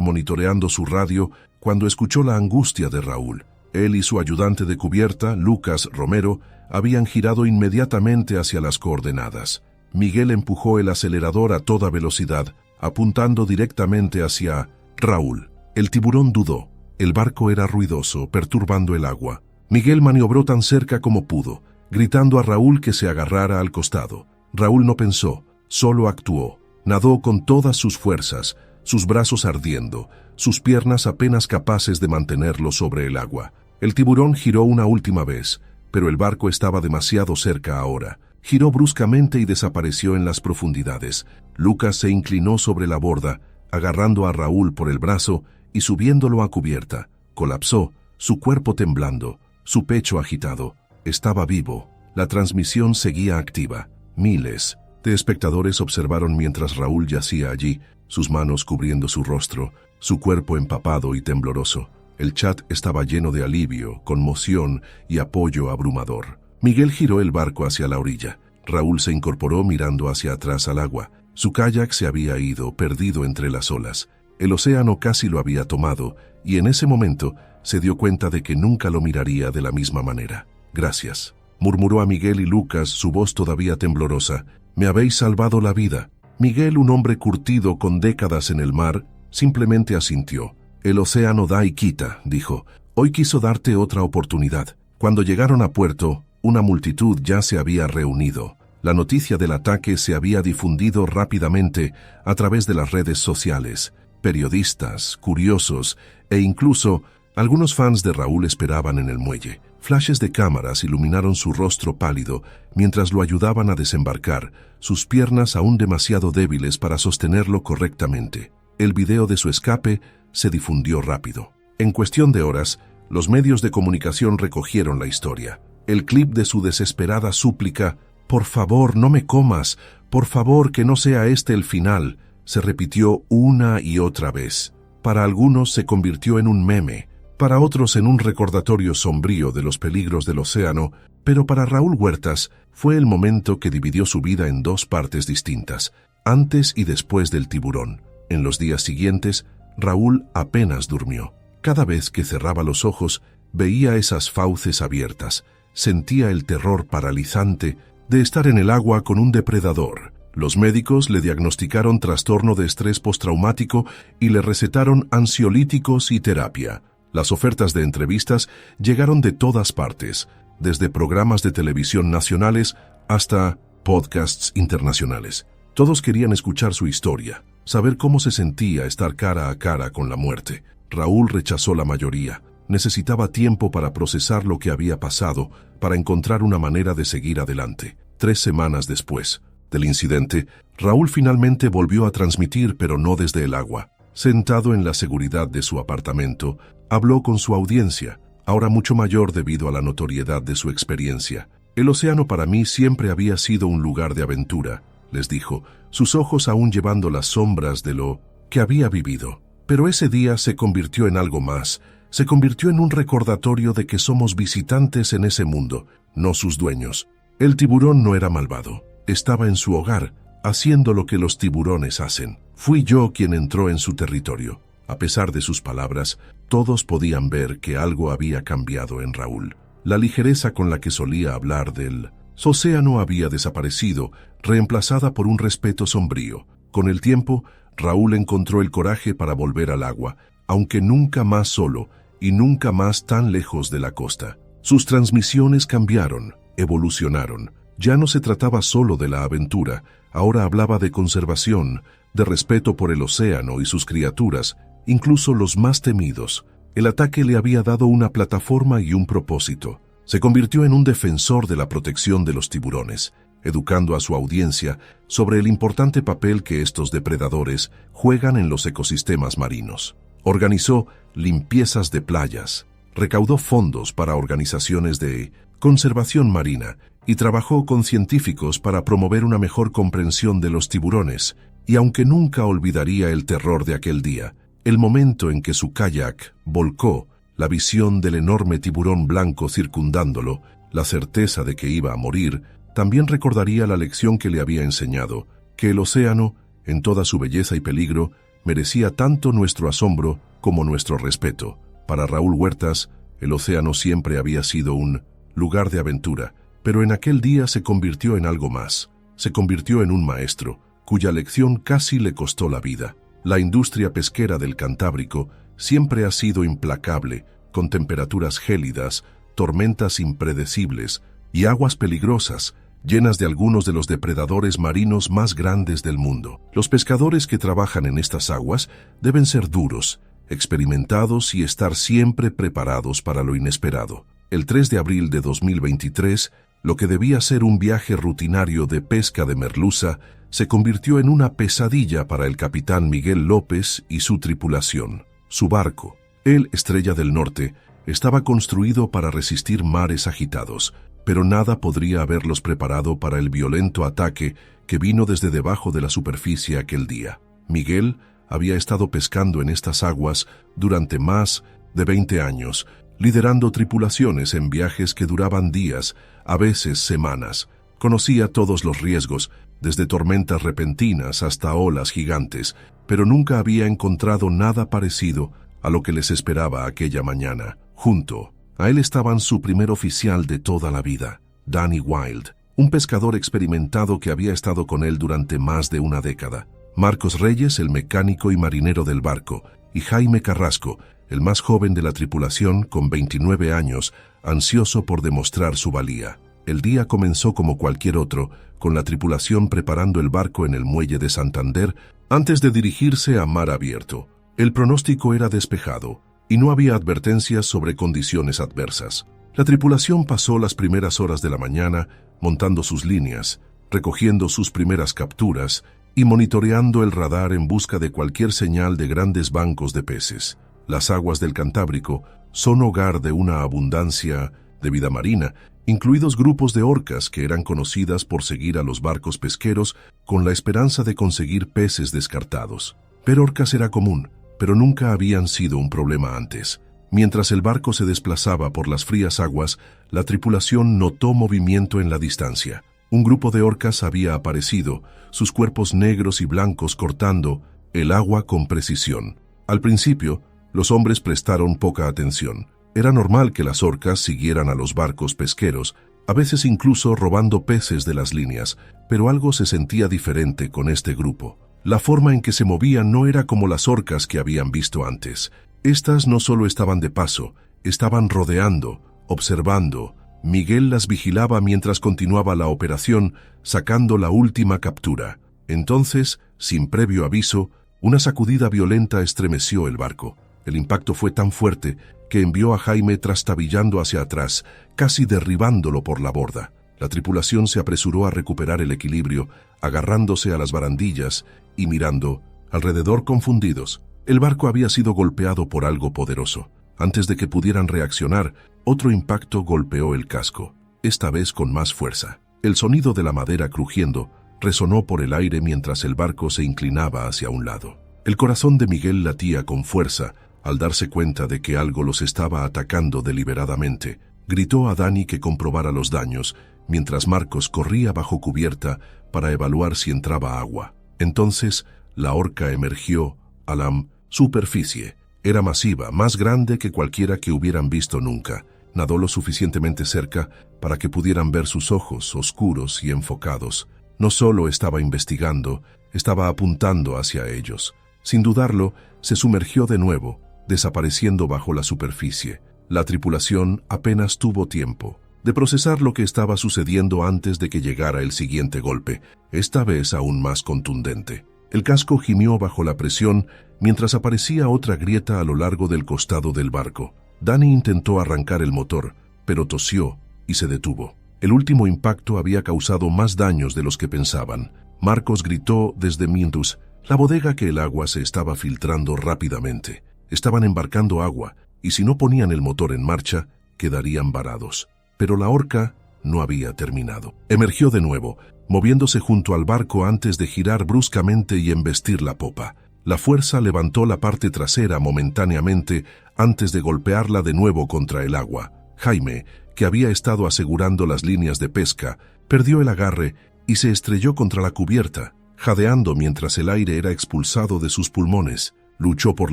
S1: monitoreando su radio cuando escuchó la angustia de Raúl. Él y su ayudante de cubierta, Lucas Romero, habían girado inmediatamente hacia las coordenadas. Miguel empujó el acelerador a toda velocidad, apuntando directamente hacia Raúl. El tiburón dudó. El barco era ruidoso, perturbando el agua. Miguel maniobró tan cerca como pudo, gritando a Raúl que se agarrara al costado. Raúl no pensó, solo actuó. Nadó con todas sus fuerzas, sus brazos ardiendo, sus piernas apenas capaces de mantenerlo sobre el agua. El tiburón giró una última vez, pero el barco estaba demasiado cerca ahora. Giró bruscamente y desapareció en las profundidades. Lucas se inclinó sobre la borda, agarrando a Raúl por el brazo y subiéndolo a cubierta. Colapsó, su cuerpo temblando, su pecho agitado. Estaba vivo. La transmisión seguía activa. Miles de espectadores observaron mientras Raúl yacía allí, sus manos cubriendo su rostro, su cuerpo empapado y tembloroso. El chat estaba lleno de alivio, conmoción y apoyo abrumador. Miguel giró el barco hacia la orilla. Raúl se incorporó mirando hacia atrás al agua. Su kayak se había ido, perdido entre las olas. El océano casi lo había tomado, y en ese momento se dio cuenta de que nunca lo miraría de la misma manera. «Gracias», murmuró a Miguel y Lucas, su voz todavía temblorosa. «Me habéis salvado la vida». Miguel, un hombre curtido con décadas en el mar, simplemente asintió. «El océano da y quita», dijo. «Hoy quiso darte otra oportunidad». Cuando llegaron a puerto, una multitud ya se había reunido. La noticia del ataque se había difundido rápidamente a través de las redes sociales. Periodistas, curiosos e incluso algunos fans de Raúl esperaban en el muelle. Flashes de cámaras iluminaron su rostro pálido mientras lo ayudaban a desembarcar, sus piernas aún demasiado débiles para sostenerlo correctamente. El video de su escape se difundió rápido. En cuestión de horas, los medios de comunicación recogieron la historia. El clip de su desesperada súplica, «Por favor, no me comas, por favor, que no sea este el final», se repitió una y otra vez. Para algunos se convirtió en un meme, para otros en un recordatorio sombrío de los peligros del océano, pero para Raúl Huertas fue el momento que dividió su vida en dos partes distintas, antes y después del tiburón. En los días siguientes, Raúl apenas durmió. Cada vez que cerraba los ojos, veía esas fauces abiertas, sentía el terror paralizante de estar en el agua con un depredador. Los médicos le diagnosticaron trastorno de estrés postraumático y le recetaron ansiolíticos y terapia. Las ofertas de entrevistas llegaron de todas partes, desde programas de televisión nacionales hasta podcasts internacionales. Todos querían escuchar su historia, saber cómo se sentía estar cara a cara con la muerte. Raúl rechazó la mayoría. Necesitaba tiempo para procesar lo que había pasado, para encontrar una manera de seguir adelante. 3 semanas después del incidente, Raúl finalmente volvió a transmitir, pero no desde el agua. Sentado en la seguridad de su apartamento, habló con su audiencia, ahora mucho mayor debido a la notoriedad de su experiencia. «El océano para mí siempre había sido un lugar de aventura», les dijo, sus ojos aún llevando las sombras de lo que había vivido. Pero ese día se convirtió en algo más, se convirtió en un recordatorio de que somos visitantes en ese mundo, no sus dueños. El tiburón no era malvado, estaba en su hogar, haciendo lo que los tiburones hacen. Fui yo quien entró en su territorio. A pesar de sus palabras, todos podían ver que algo había cambiado en Raúl. La ligereza con la que solía hablar del océano había desaparecido, reemplazada por un respeto sombrío. Con el tiempo, Raúl encontró el coraje para volver al agua, aunque nunca más solo y nunca más tan lejos de la costa. Sus transmisiones cambiaron, evolucionaron. Ya no se trataba solo de la aventura, ahora hablaba de conservación, de respeto por el océano y sus criaturas, incluso los más temidos. El ataque le había dado una plataforma y un propósito. Se convirtió en un defensor de la protección de los tiburones, educando a su audiencia sobre el importante papel que estos depredadores juegan en los ecosistemas marinos. Organizó limpiezas de playas, recaudó fondos para organizaciones de conservación marina y trabajó con científicos para promover una mejor comprensión de los tiburones, y aunque nunca olvidaría el terror de aquel día, el momento en que su kayak volcó, la visión del enorme tiburón blanco circundándolo, la certeza de que iba a morir, también recordaría la lección que le había enseñado, que el océano, en toda su belleza y peligro, merecía tanto nuestro asombro como nuestro respeto. Para Raúl Huertas, el océano siempre había sido un lugar de aventura, pero en aquel día se convirtió en algo más. Se convirtió en un maestro, cuya lección casi le costó la vida. La industria pesquera del Cantábrico siempre ha sido implacable, con temperaturas gélidas, tormentas impredecibles y aguas peligrosas, llenas de algunos de los depredadores marinos más grandes del mundo. Los pescadores que trabajan en estas aguas deben ser duros, experimentados y estar siempre preparados para lo inesperado. El 3 de abril de 2023, lo que debía ser un viaje rutinario de pesca de merluza se convirtió en una pesadilla para el capitán Miguel López y su tripulación. Su barco, el Estrella del Norte, estaba construido para resistir mares agitados, pero nada podría haberlos preparado para el violento ataque que vino desde debajo de la superficie aquel día. Miguel había estado pescando en estas aguas durante más de 20 años, liderando tripulaciones en viajes que duraban días, a veces semanas. Conocía todos los riesgos, desde tormentas repentinas hasta olas gigantes, pero nunca había encontrado nada parecido a lo que les esperaba aquella mañana. Junto a él estaban su primer oficial de toda la vida, Danny Wilde, un pescador experimentado que había estado con él durante más de una década. Marcos Reyes, el mecánico y marinero del barco, y Jaime Carrasco, el más joven de la tripulación, con 29 años, ansioso por demostrar su valía. El día comenzó como cualquier otro, con la tripulación preparando el barco en el muelle de Santander antes de dirigirse a mar abierto. El pronóstico era despejado, y no había advertencias sobre condiciones adversas. La tripulación pasó las primeras horas de la mañana montando sus líneas, recogiendo sus primeras capturas y monitoreando el radar en busca de cualquier señal de grandes bancos de peces. Las aguas del Cantábrico son hogar de una abundancia de vida marina, incluidos grupos de orcas que eran conocidas por seguir a los barcos pesqueros con la esperanza de conseguir peces descartados. Ver orcas era común, pero nunca habían sido un problema antes. Mientras el barco se desplazaba por las frías aguas, la tripulación notó movimiento en la distancia. Un grupo de orcas había aparecido, sus cuerpos negros y blancos cortando el agua con precisión. Al principio, los hombres prestaron poca atención. Era normal que las orcas siguieran a los barcos pesqueros, a veces incluso robando peces de las líneas, pero algo se sentía diferente con este grupo. La forma en que se movían no era como las orcas que habían visto antes. Estas no solo estaban de paso, estaban rodeando, observando. Miguel las vigilaba mientras continuaba la operación, sacando la última captura. Entonces, sin previo aviso, una sacudida violenta estremeció el barco. El impacto fue tan fuerte que envió a Jaime trastabillando hacia atrás, casi derribándolo por la borda. La tripulación se apresuró a recuperar el equilibrio, agarrándose a las barandillas y mirando alrededor confundidos. El barco había sido golpeado por algo poderoso. Antes de que pudieran reaccionar, otro impacto golpeó el casco, esta vez con más fuerza. El sonido de la madera crujiendo resonó por el aire mientras el barco se inclinaba hacia un lado. El corazón de Miguel latía con fuerza al darse cuenta de que algo los estaba atacando deliberadamente. Gritó a Dani que comprobara los daños, mientras Marcos corría bajo cubierta para evaluar si entraba agua. Entonces, la orca emergió a la superficie. Era masiva, más grande que cualquiera que hubieran visto nunca. Nadó lo suficientemente cerca para que pudieran ver sus ojos oscuros y enfocados. No solo estaba investigando, estaba apuntando hacia ellos. Sin dudarlo, se sumergió de nuevo, desapareciendo bajo la superficie. La tripulación apenas tuvo tiempo de procesar lo que estaba sucediendo antes de que llegara el siguiente golpe, esta vez aún más contundente. El casco gimió bajo la presión mientras aparecía otra grieta a lo largo del costado del barco. Dani intentó arrancar el motor, pero tosió y se detuvo. El último impacto había causado más daños de los que pensaban. Marcos gritó desde Mindus, la bodega, que el agua se estaba filtrando rápidamente. Estaban embarcando agua, y si no ponían el motor en marcha, quedarían varados. Pero la orca no había terminado. Emergió de nuevo, moviéndose junto al barco antes de girar bruscamente y embestir la popa. La fuerza levantó la parte trasera momentáneamente antes de golpearla de nuevo contra el agua. Jaime, que había estado asegurando las líneas de pesca, perdió el agarre y se estrelló contra la cubierta, jadeando mientras el aire era expulsado de sus pulmones. Luchó por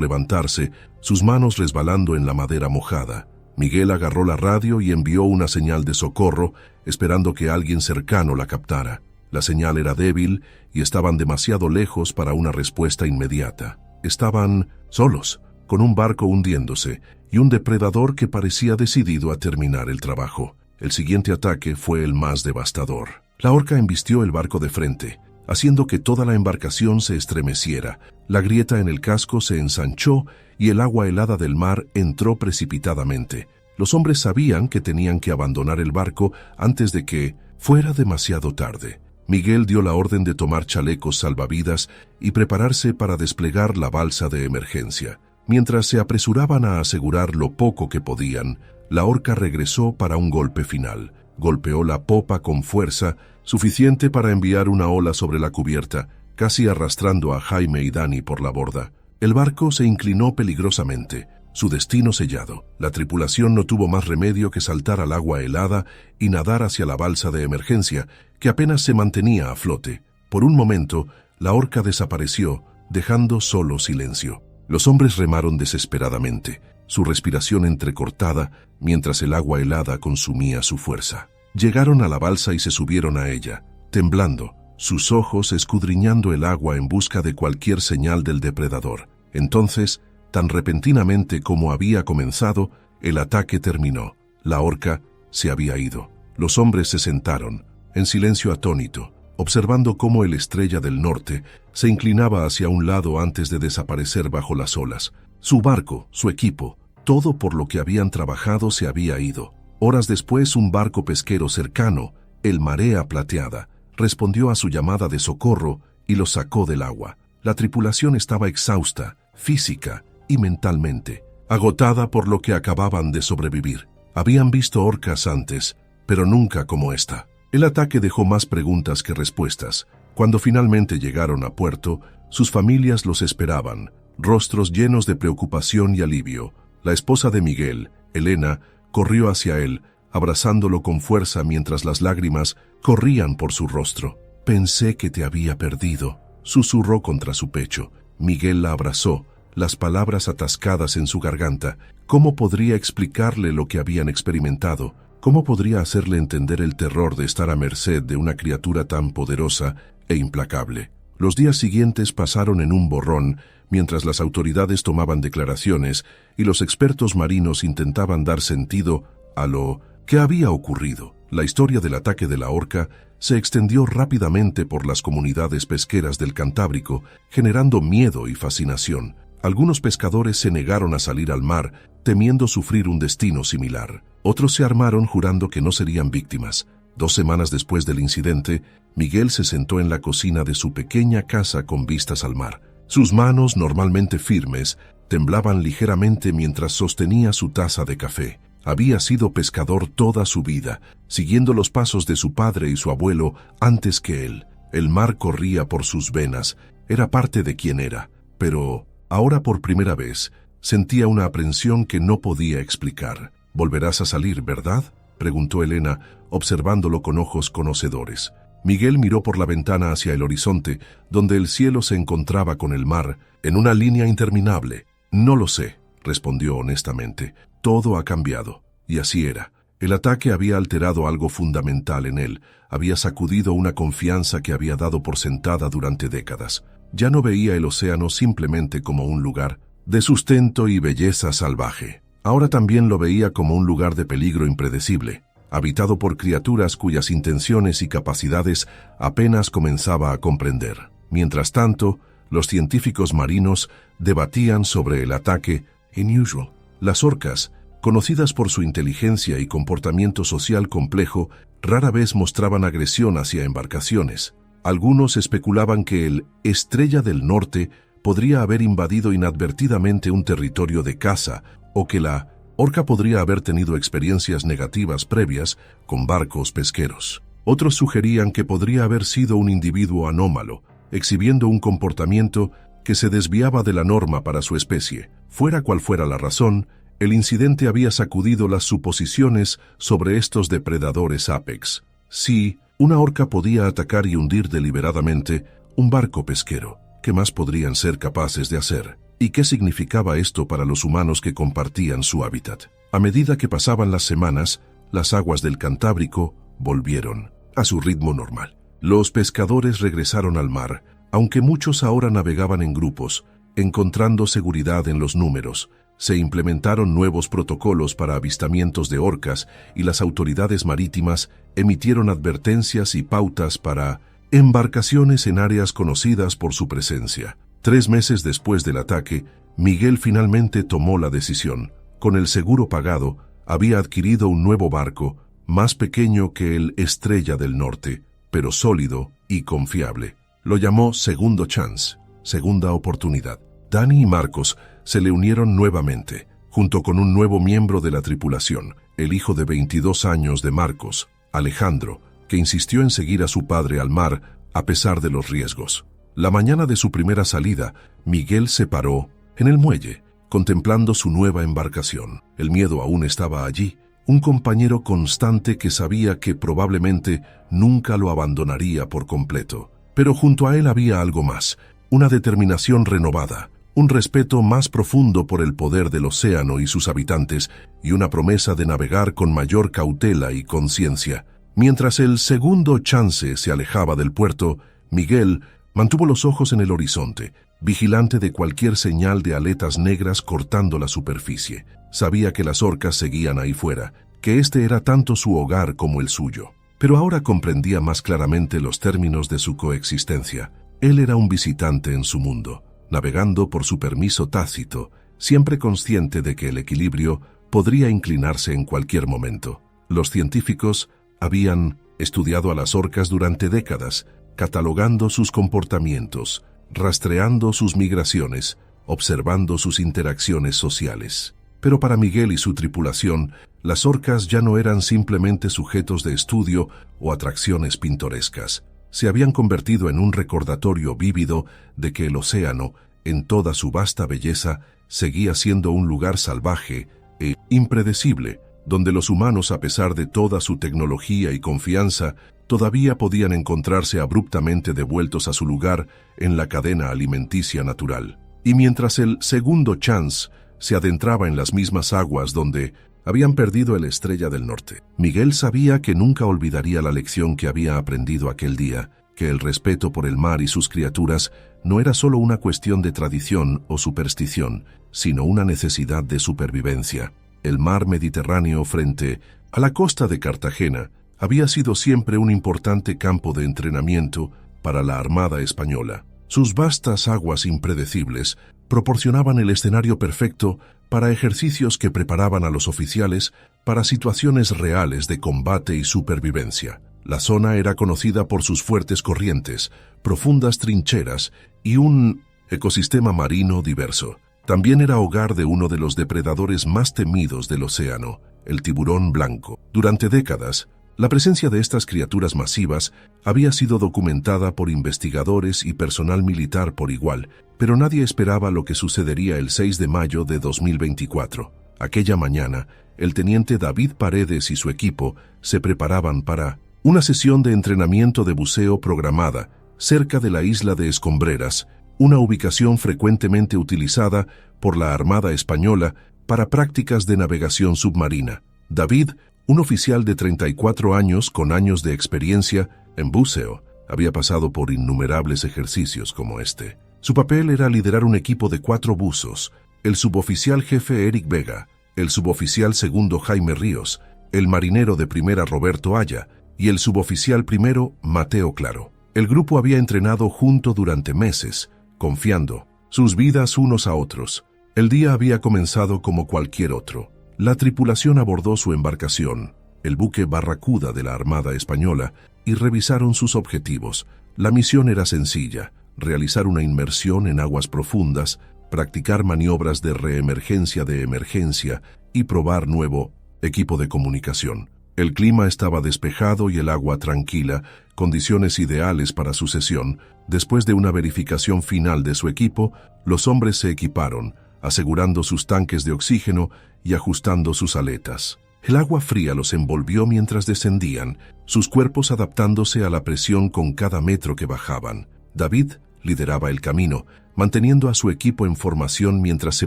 S1: levantarse, sus manos resbalando en la madera mojada. Miguel agarró la radio y envió una señal de socorro, esperando que alguien cercano la captara. La señal era débil y estaban demasiado lejos para una respuesta inmediata. Estaban solos, con un barco hundiéndose y un depredador que parecía decidido a terminar el trabajo. El siguiente ataque fue el más devastador. La orca embistió el barco de frente, haciendo que toda la embarcación se estremeciera. La grieta en el casco se ensanchó y el agua helada del mar entró precipitadamente. Los hombres sabían que tenían que abandonar el barco antes de que fuera demasiado tarde. Miguel dio la orden de tomar chalecos salvavidas y prepararse para desplegar la balsa de emergencia. Mientras se apresuraban a asegurar lo poco que podían, la orca regresó para un golpe final. Golpeó la popa con fuerza, suficiente para enviar una ola sobre la cubierta, casi arrastrando a Jaime y Dani por la borda. El barco se inclinó peligrosamente, su destino sellado. La tripulación no tuvo más remedio que saltar al agua helada y nadar hacia la balsa de emergencia, que apenas se mantenía a flote. Por un momento, la orca desapareció, dejando solo silencio. Los hombres remaron desesperadamente, su respiración entrecortada mientras el agua helada consumía su fuerza. Llegaron a la balsa y se subieron a ella, temblando, sus ojos escudriñando el agua en busca de cualquier señal del depredador. Entonces, tan repentinamente como había comenzado, el ataque terminó. La orca se había ido. Los hombres se sentaron, en silencio atónito, observando cómo el Estrella del Norte se inclinaba hacia un lado antes de desaparecer bajo las olas. Su barco, su equipo, todo por lo que habían trabajado se había ido. Horas después, un barco pesquero cercano, el Marea Plateada, respondió a su llamada de socorro y los sacó del agua. La tripulación estaba exhausta, física y mentalmente, agotada por lo que acababan de sobrevivir. Habían visto orcas antes, pero nunca como esta. El ataque dejó más preguntas que respuestas. Cuando finalmente llegaron a puerto, sus familias los esperaban, rostros llenos de preocupación y alivio. La esposa de Miguel, Elena, corrió hacia él, abrazándolo con fuerza mientras las lágrimas corrían por su rostro. «Pensé que te había perdido», susurró contra su pecho. Miguel la abrazó, las palabras atascadas en su garganta. ¿Cómo podría explicarle lo que habían experimentado? ¿Cómo podría hacerle entender el terror de estar a merced de una criatura tan poderosa e implacable? Los días siguientes pasaron en un borrón, mientras las autoridades tomaban declaraciones y los expertos marinos intentaban dar sentido a lo que había ocurrido. La historia del ataque de la orca se extendió rápidamente por las comunidades pesqueras del Cantábrico, generando miedo y fascinación. Algunos pescadores se negaron a salir al mar, temiendo sufrir un destino similar. Otros se armaron jurando que no serían víctimas. 2 semanas después del incidente, Miguel se sentó en la cocina de su pequeña casa con vistas al mar. Sus manos, normalmente firmes, temblaban ligeramente mientras sostenía su taza de café. Había sido pescador toda su vida, siguiendo los pasos de su padre y su abuelo antes que él. El mar corría por sus venas, era parte de quien era, pero ahora por primera vez sentía una aprensión que no podía explicar. «¿Volverás a salir, verdad?», preguntó Elena, observándolo con ojos conocedores. Miguel miró por la ventana hacia el horizonte, donde el cielo se encontraba con el mar, en una línea interminable. «No lo sé», respondió honestamente. «Todo ha cambiado». Y así era. El ataque había alterado algo fundamental en él, había sacudido una confianza que había dado por sentada durante décadas. Ya no veía el océano simplemente como un lugar de sustento y belleza salvaje. Ahora también lo veía como un lugar de peligro impredecible, habitado por criaturas cuyas intenciones y capacidades apenas comenzaba a comprender. Mientras tanto, los científicos marinos debatían sobre el ataque unusual. Las orcas, conocidas por su inteligencia y comportamiento social complejo, rara vez mostraban agresión hacia embarcaciones. Algunos especulaban que el Estrella del Norte podría haber invadido inadvertidamente un territorio de caza, o que la orca podría haber tenido experiencias negativas previas con barcos pesqueros. Otros sugerían que podría haber sido un individuo anómalo, exhibiendo un comportamiento que se desviaba de la norma para su especie. Fuera cual fuera la razón, el incidente había sacudido las suposiciones sobre estos depredadores apex. Sí, una orca podía atacar y hundir deliberadamente un barco pesquero. ¿Qué más podrían ser capaces de hacer? ¿Y qué significaba esto para los humanos que compartían su hábitat? A medida que pasaban las semanas, las aguas del Cantábrico volvieron a su ritmo normal. Los pescadores regresaron al mar, aunque muchos ahora navegaban en grupos, encontrando seguridad en los números. Se implementaron nuevos protocolos para avistamientos de orcas y las autoridades marítimas emitieron advertencias y pautas para embarcaciones en áreas conocidas por su presencia. 3 meses después del ataque, Miguel finalmente tomó la decisión. Con el seguro pagado, había adquirido un nuevo barco, más pequeño que el Estrella del Norte, pero sólido y confiable. Lo llamó Segundo Chance, segunda oportunidad. Dani y Marcos se le unieron nuevamente, junto con un nuevo miembro de la tripulación, el hijo de 22 años de Marcos, Alejandro, que insistió en seguir a su padre al mar a pesar de los riesgos. La mañana de su primera salida, Miguel se paró en el muelle, contemplando su nueva embarcación. El miedo aún estaba allí, un compañero constante que sabía que probablemente nunca lo abandonaría por completo. Pero junto a él había algo más, una determinación renovada, un respeto más profundo por el poder del océano y sus habitantes, y una promesa de navegar con mayor cautela y conciencia. Mientras el Segundo Chance se alejaba del puerto, Miguel mantuvo los ojos en el horizonte, vigilante de cualquier señal de aletas negras cortando la superficie. Sabía que las orcas seguían ahí fuera, que este era tanto su hogar como el suyo. Pero ahora comprendía más claramente los términos de su coexistencia. Él era un visitante en su mundo, navegando por su permiso tácito, siempre consciente de que el equilibrio podría inclinarse en cualquier momento. Los científicos habían estudiado a las orcas durante décadas, catalogando sus comportamientos, rastreando sus migraciones, observando sus interacciones sociales. Pero para Miguel y su tripulación, las orcas ya no eran simplemente sujetos de estudio o atracciones pintorescas. Se habían convertido en un recordatorio vívido de que el océano, en toda su vasta belleza, seguía siendo un lugar salvaje e impredecible, donde los humanos, a pesar de toda su tecnología y confianza, todavía podían encontrarse abruptamente devueltos a su lugar en la cadena alimenticia natural. Y mientras el segundo Chance se adentraba en las mismas aguas donde habían perdido el Estrella del Norte, Miguel sabía que nunca olvidaría la lección que había aprendido aquel día, que el respeto por el mar y sus criaturas no era solo una cuestión de tradición o superstición, sino una necesidad de supervivencia. El mar Mediterráneo frente a la costa de Cartagena había sido siempre un importante campo de entrenamiento para la Armada española. Sus vastas aguas impredecibles proporcionaban el escenario perfecto para ejercicios que preparaban a los oficiales para situaciones reales de combate y supervivencia. La zona era conocida por sus fuertes corrientes, profundas trincheras y un ecosistema marino diverso. También era hogar de uno de los depredadores más temidos del océano, el tiburón blanco. Durante décadas, la presencia de estas criaturas masivas había sido documentada por investigadores y personal militar por igual, pero nadie esperaba lo que sucedería el 6 de mayo de 2024. Aquella mañana, el teniente David Paredes y su equipo se preparaban para una sesión de entrenamiento de buceo programada cerca de la isla de Escombreras, una ubicación frecuentemente utilizada por la Armada Española para prácticas de navegación submarina. David, un oficial de 34 años con años de experiencia en buceo, había pasado por innumerables ejercicios como este. Su papel era liderar un equipo de 4 buzos: el suboficial jefe Eric Vega, el suboficial segundo Jaime Ríos, el marinero de primera Roberto Aya y el suboficial primero Mateo Claro. El grupo había entrenado junto durante meses, confiando sus vidas unos a otros. El día había comenzado como cualquier otro. La tripulación abordó su embarcación, el buque Barracuda de la Armada Española, y revisaron sus objetivos. La misión era sencilla: realizar una inmersión en aguas profundas, practicar maniobras de reemergencia de emergencia y probar nuevo equipo de comunicación. El clima estaba despejado y el agua tranquila, condiciones ideales para su sesión. Después de una verificación final de su equipo, los hombres se equiparon, asegurando sus tanques de oxígeno y ajustando sus aletas. El agua fría los envolvió mientras descendían, sus cuerpos adaptándose a la presión con cada metro que bajaban. David lideraba el camino, manteniendo a su equipo en formación mientras se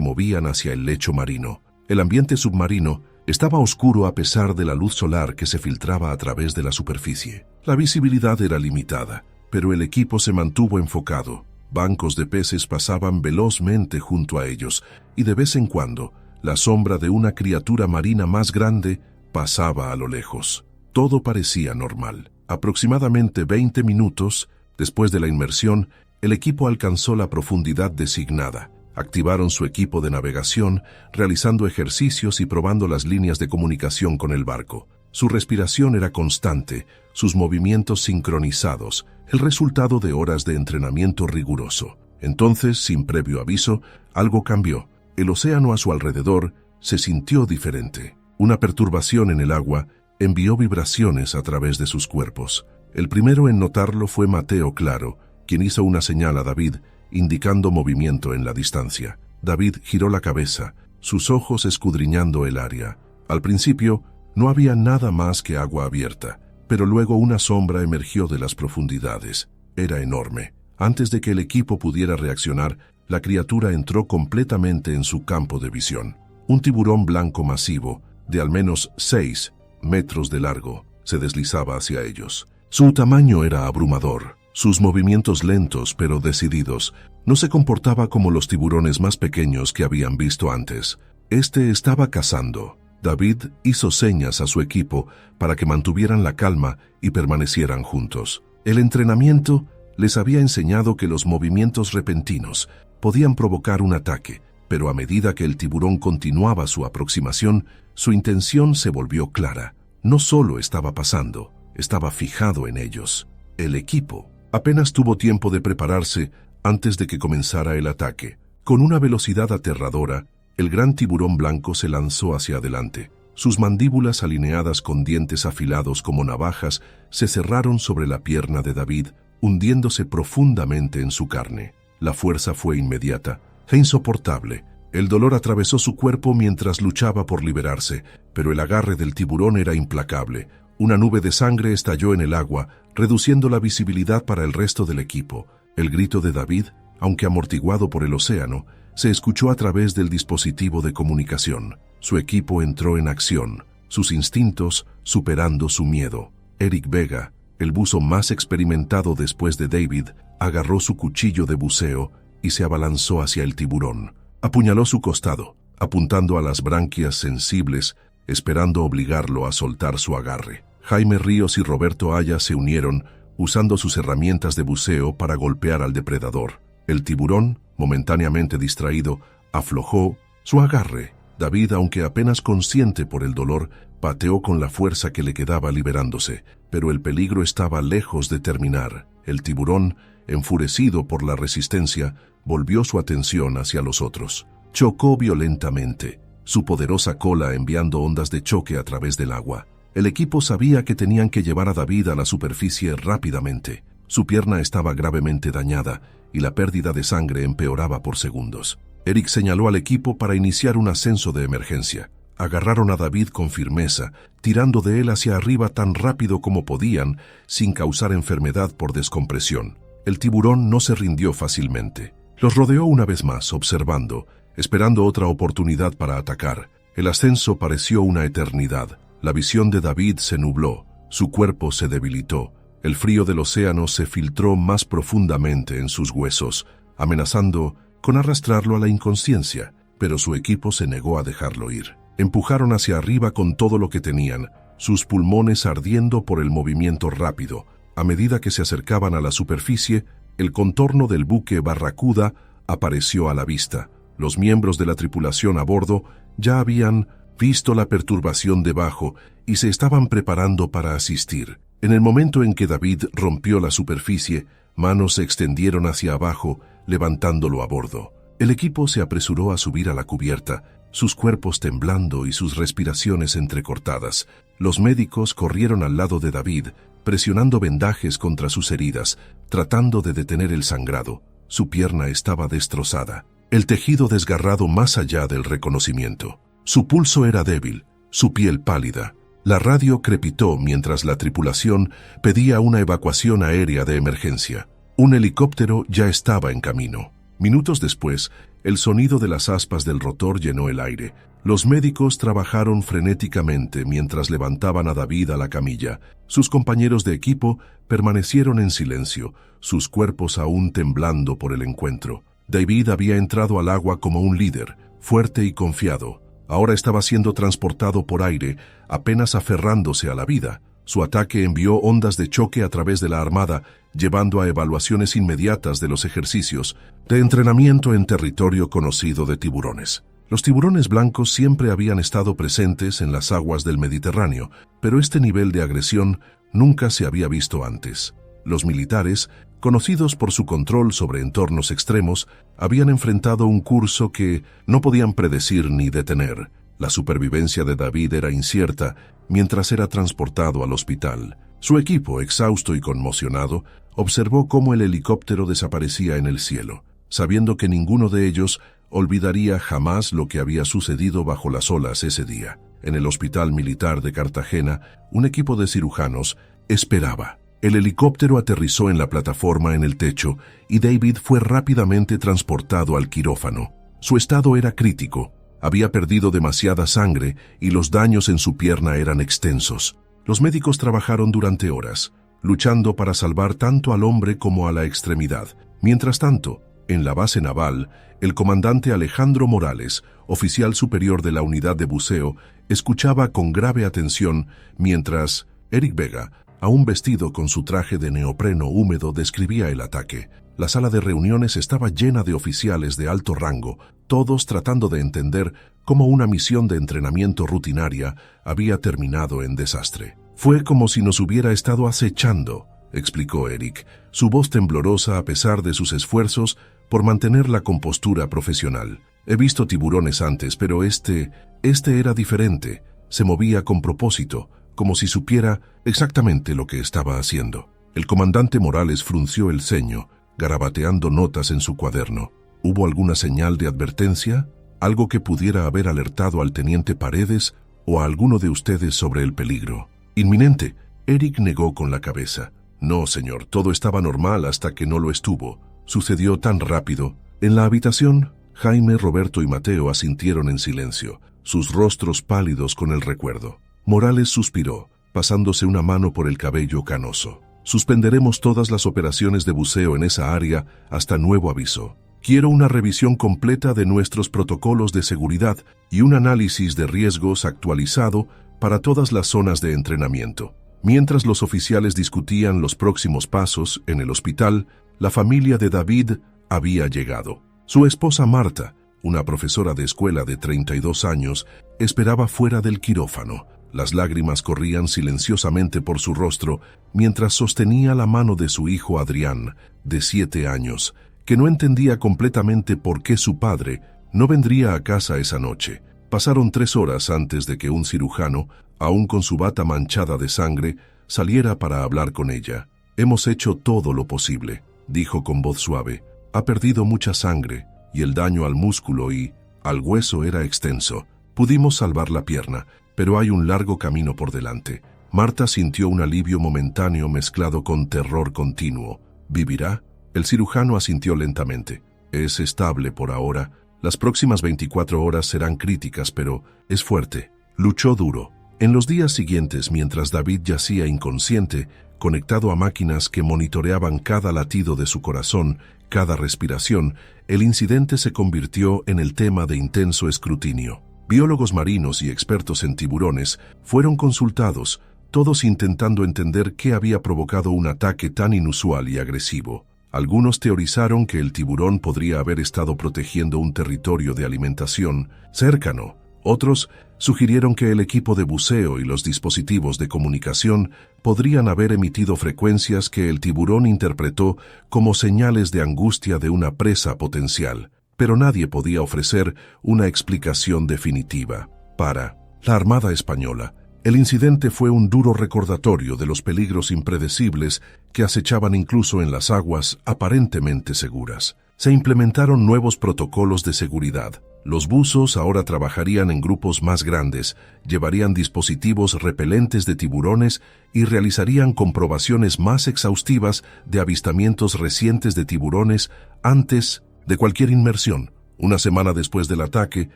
S1: movían hacia el lecho marino. El ambiente submarino estaba oscuro a pesar de la luz solar que se filtraba a través de la superficie. La visibilidad era limitada, pero el equipo se mantuvo enfocado. Bancos de peces pasaban velozmente junto a ellos, y de vez en cuando, la sombra de una criatura marina más grande pasaba a lo lejos. Todo parecía normal. Aproximadamente 20 minutos después de la inmersión, el equipo alcanzó la profundidad designada. Activaron su equipo de navegación, realizando ejercicios y probando las líneas de comunicación con el barco. Su respiración era constante, sus movimientos sincronizados, el resultado de horas de entrenamiento riguroso. Entonces, sin previo aviso, algo cambió. El océano a su alrededor se sintió diferente. Una perturbación en el agua envió vibraciones a través de sus cuerpos. El primero en notarlo fue Mateo Claro, quien hizo una señal a David, indicando movimiento en la distancia. David giró la cabeza, sus ojos escudriñando el área. Al principio, no había nada más que agua abierta, pero luego una sombra emergió de las profundidades. Era enorme. Antes de que el equipo pudiera reaccionar, la criatura entró completamente en su campo de visión. Un tiburón blanco masivo, de al menos 6 metros de largo, se deslizaba hacia ellos. Su tamaño era abrumador. Sus movimientos lentos pero decididos. No se comportaba como los tiburones más pequeños que habían visto antes. Este estaba cazando. David hizo señas a su equipo para que mantuvieran la calma y permanecieran juntos. El entrenamiento les había enseñado que los movimientos repentinos podían provocar un ataque, pero a medida que el tiburón continuaba su aproximación, su intención se volvió clara. no solo estaba pasando, estaba fijado en ellos. El equipo apenas tuvo tiempo de prepararse antes de que comenzara el ataque. Con una velocidad aterradora, el gran tiburón blanco se lanzó hacia adelante. Sus mandíbulas alineadas con dientes afilados como navajas se cerraron sobre la pierna de David, hundiéndose profundamente en su carne. La fuerza fue inmediata e insoportable. El dolor atravesó su cuerpo mientras luchaba por liberarse, pero el agarre del tiburón era implacable. Una nube de sangre estalló en el agua, reduciendo la visibilidad para el resto del equipo. El grito de David, aunque amortiguado por el océano, se escuchó a través del dispositivo de comunicación. Su equipo entró en acción, sus instintos superando su miedo. Eric Vega, el buzo más experimentado después de David, agarró su cuchillo de buceo y se abalanzó hacia el tiburón. Apuñaló su costado, apuntando a las branquias sensibles, esperando obligarlo a soltar su agarre. Jaime Ríos y Roberto Aya se unieron, usando sus herramientas de buceo para golpear al depredador. El tiburón, momentáneamente distraído, aflojó su agarre. David, aunque apenas consciente por el dolor, pateó con la fuerza que le quedaba liberándose, pero el peligro estaba lejos de terminar. El tiburón, enfurecido por la resistencia, volvió su atención hacia los otros. Chocó violentamente, su poderosa cola enviando ondas de choque a través del agua. El equipo sabía que tenían que llevar a David a la superficie rápidamente. Su pierna estaba gravemente dañada y la pérdida de sangre empeoraba por segundos. Eric señaló al equipo para iniciar un ascenso de emergencia. Agarraron a David con firmeza, tirando de él hacia arriba tan rápido como podían, sin causar enfermedad por descompresión. El tiburón no se rindió fácilmente. Los rodeó una vez más, observando, esperando otra oportunidad para atacar. El ascenso pareció una eternidad. La visión de David se nubló, su cuerpo se debilitó. El frío del océano se filtró más profundamente en sus huesos, amenazando con arrastrarlo a la inconsciencia, pero su equipo se negó a dejarlo ir. Empujaron hacia arriba con todo lo que tenían, sus pulmones ardiendo por el movimiento rápido. A medida que se acercaban a la superficie, el contorno del buque Barracuda apareció a la vista. Los miembros de la tripulación a bordo ya habían visto la perturbación debajo y se estaban preparando para asistir. En el momento en que David rompió la superficie, manos se extendieron hacia abajo, levantándolo a bordo. El equipo se apresuró a subir a la cubierta, sus cuerpos temblando y sus respiraciones entrecortadas. Los médicos corrieron al lado de David, presionando vendajes contra sus heridas, tratando de detener el sangrado. Su pierna estaba destrozada, el tejido desgarrado más allá del reconocimiento. Su pulso era débil, su piel pálida. La radio crepitó mientras la tripulación pedía una evacuación aérea de emergencia. Un helicóptero ya estaba en camino. Minutos después, el sonido de las aspas del rotor llenó el aire. Los médicos trabajaron frenéticamente mientras levantaban a David a la camilla. Sus compañeros de equipo permanecieron en silencio, sus cuerpos aún temblando por el encuentro. David había entrado al agua como un líder, fuerte y confiado. Ahora estaba siendo transportado por aire, apenas aferrándose a la vida. Su ataque envió ondas de choque a través de la armada, llevando a evaluaciones inmediatas de los ejercicios de entrenamiento en territorio conocido de tiburones. Los tiburones blancos siempre habían estado presentes en las aguas del Mediterráneo, pero este nivel de agresión nunca se había visto antes. Los militares, conocidos por su control sobre entornos extremos, habían enfrentado un curso que no podían predecir ni detener. La supervivencia de David era incierta mientras era transportado al hospital. Su equipo, exhausto y conmocionado, observó cómo el helicóptero desaparecía en el cielo, sabiendo que ninguno de ellos olvidaría jamás lo que había sucedido bajo las olas ese día. En el Hospital Militar de Cartagena, un equipo de cirujanos esperaba. El helicóptero aterrizó en la plataforma en el techo y David fue rápidamente transportado al quirófano. Su estado era crítico. Había perdido demasiada sangre y los daños en su pierna eran extensos. Los médicos trabajaron durante horas, luchando para salvar tanto al hombre como a la extremidad. Mientras tanto, en la base naval, el comandante Alejandro Morales, oficial superior de la unidad de buceo, escuchaba con grave atención mientras Eric Vega, aún vestido con su traje de neopreno húmedo, describía el ataque. La sala de reuniones estaba llena de oficiales de alto rango, todos tratando de entender cómo una misión de entrenamiento rutinaria había terminado en desastre. Fue como si nos hubiera estado acechando, explicó Eric, su voz temblorosa a pesar de sus esfuerzos por mantener la compostura profesional. He visto tiburones antes, pero este era diferente. Se movía con propósito, como si supiera exactamente lo que estaba haciendo. El comandante Morales frunció el ceño, garabateando notas en su cuaderno. ¿Hubo alguna señal de advertencia? ¿Algo que pudiera haber alertado al teniente Paredes o a alguno de ustedes sobre el peligro? Inminente. Eric negó con la cabeza. No, señor, todo estaba normal hasta que no lo estuvo. Sucedió tan rápido. En la habitación, Jaime, Roberto y Mateo asintieron en silencio, sus rostros pálidos con el recuerdo. Morales suspiró, pasándose una mano por el cabello canoso. Suspenderemos todas las operaciones de buceo en esa área hasta nuevo aviso. Quiero una revisión completa de nuestros protocolos de seguridad y un análisis de riesgos actualizado para todas las zonas de entrenamiento. Mientras los oficiales discutían los próximos pasos en el hospital, la familia de David había llegado. Su esposa Marta, una profesora de escuela de 32 años, esperaba fuera del quirófano. Las lágrimas corrían silenciosamente por su rostro mientras sostenía la mano de su hijo Adrián, de 7 años, que no entendía completamente por qué su padre no vendría a casa esa noche. Pasaron 3 horas antes de que un cirujano, aún con su bata manchada de sangre, saliera para hablar con ella. «Hemos hecho todo lo posible», dijo con voz suave. «Ha perdido mucha sangre y el daño al músculo y al hueso era extenso. Pudimos salvar la pierna, pero hay un largo camino por delante». Marta sintió un alivio momentáneo mezclado con terror continuo. ¿Vivirá? El cirujano asintió lentamente. Es estable por ahora. Las próximas 24 horas serán críticas, pero es fuerte. Luchó duro. En los días siguientes, mientras David yacía inconsciente, conectado a máquinas que monitoreaban cada latido de su corazón, cada respiración, el incidente se convirtió en el tema de intenso escrutinio. Biólogos marinos y expertos en tiburones fueron consultados, todos intentando entender qué había provocado un ataque tan inusual y agresivo. Algunos teorizaron que el tiburón podría haber estado protegiendo un territorio de alimentación cercano. Otros sugirieron que el equipo de buceo y los dispositivos de comunicación podrían haber emitido frecuencias que el tiburón interpretó como señales de angustia de una presa potencial, pero nadie podía ofrecer una explicación definitiva. Para la Armada Española, el incidente fue un duro recordatorio de los peligros impredecibles que acechaban incluso en las aguas aparentemente seguras. Se implementaron nuevos protocolos de seguridad. Los buzos ahora trabajarían en grupos más grandes, llevarían dispositivos repelentes de tiburones y realizarían comprobaciones más exhaustivas de avistamientos recientes de tiburones antes de cualquier inmersión. Una semana después del ataque,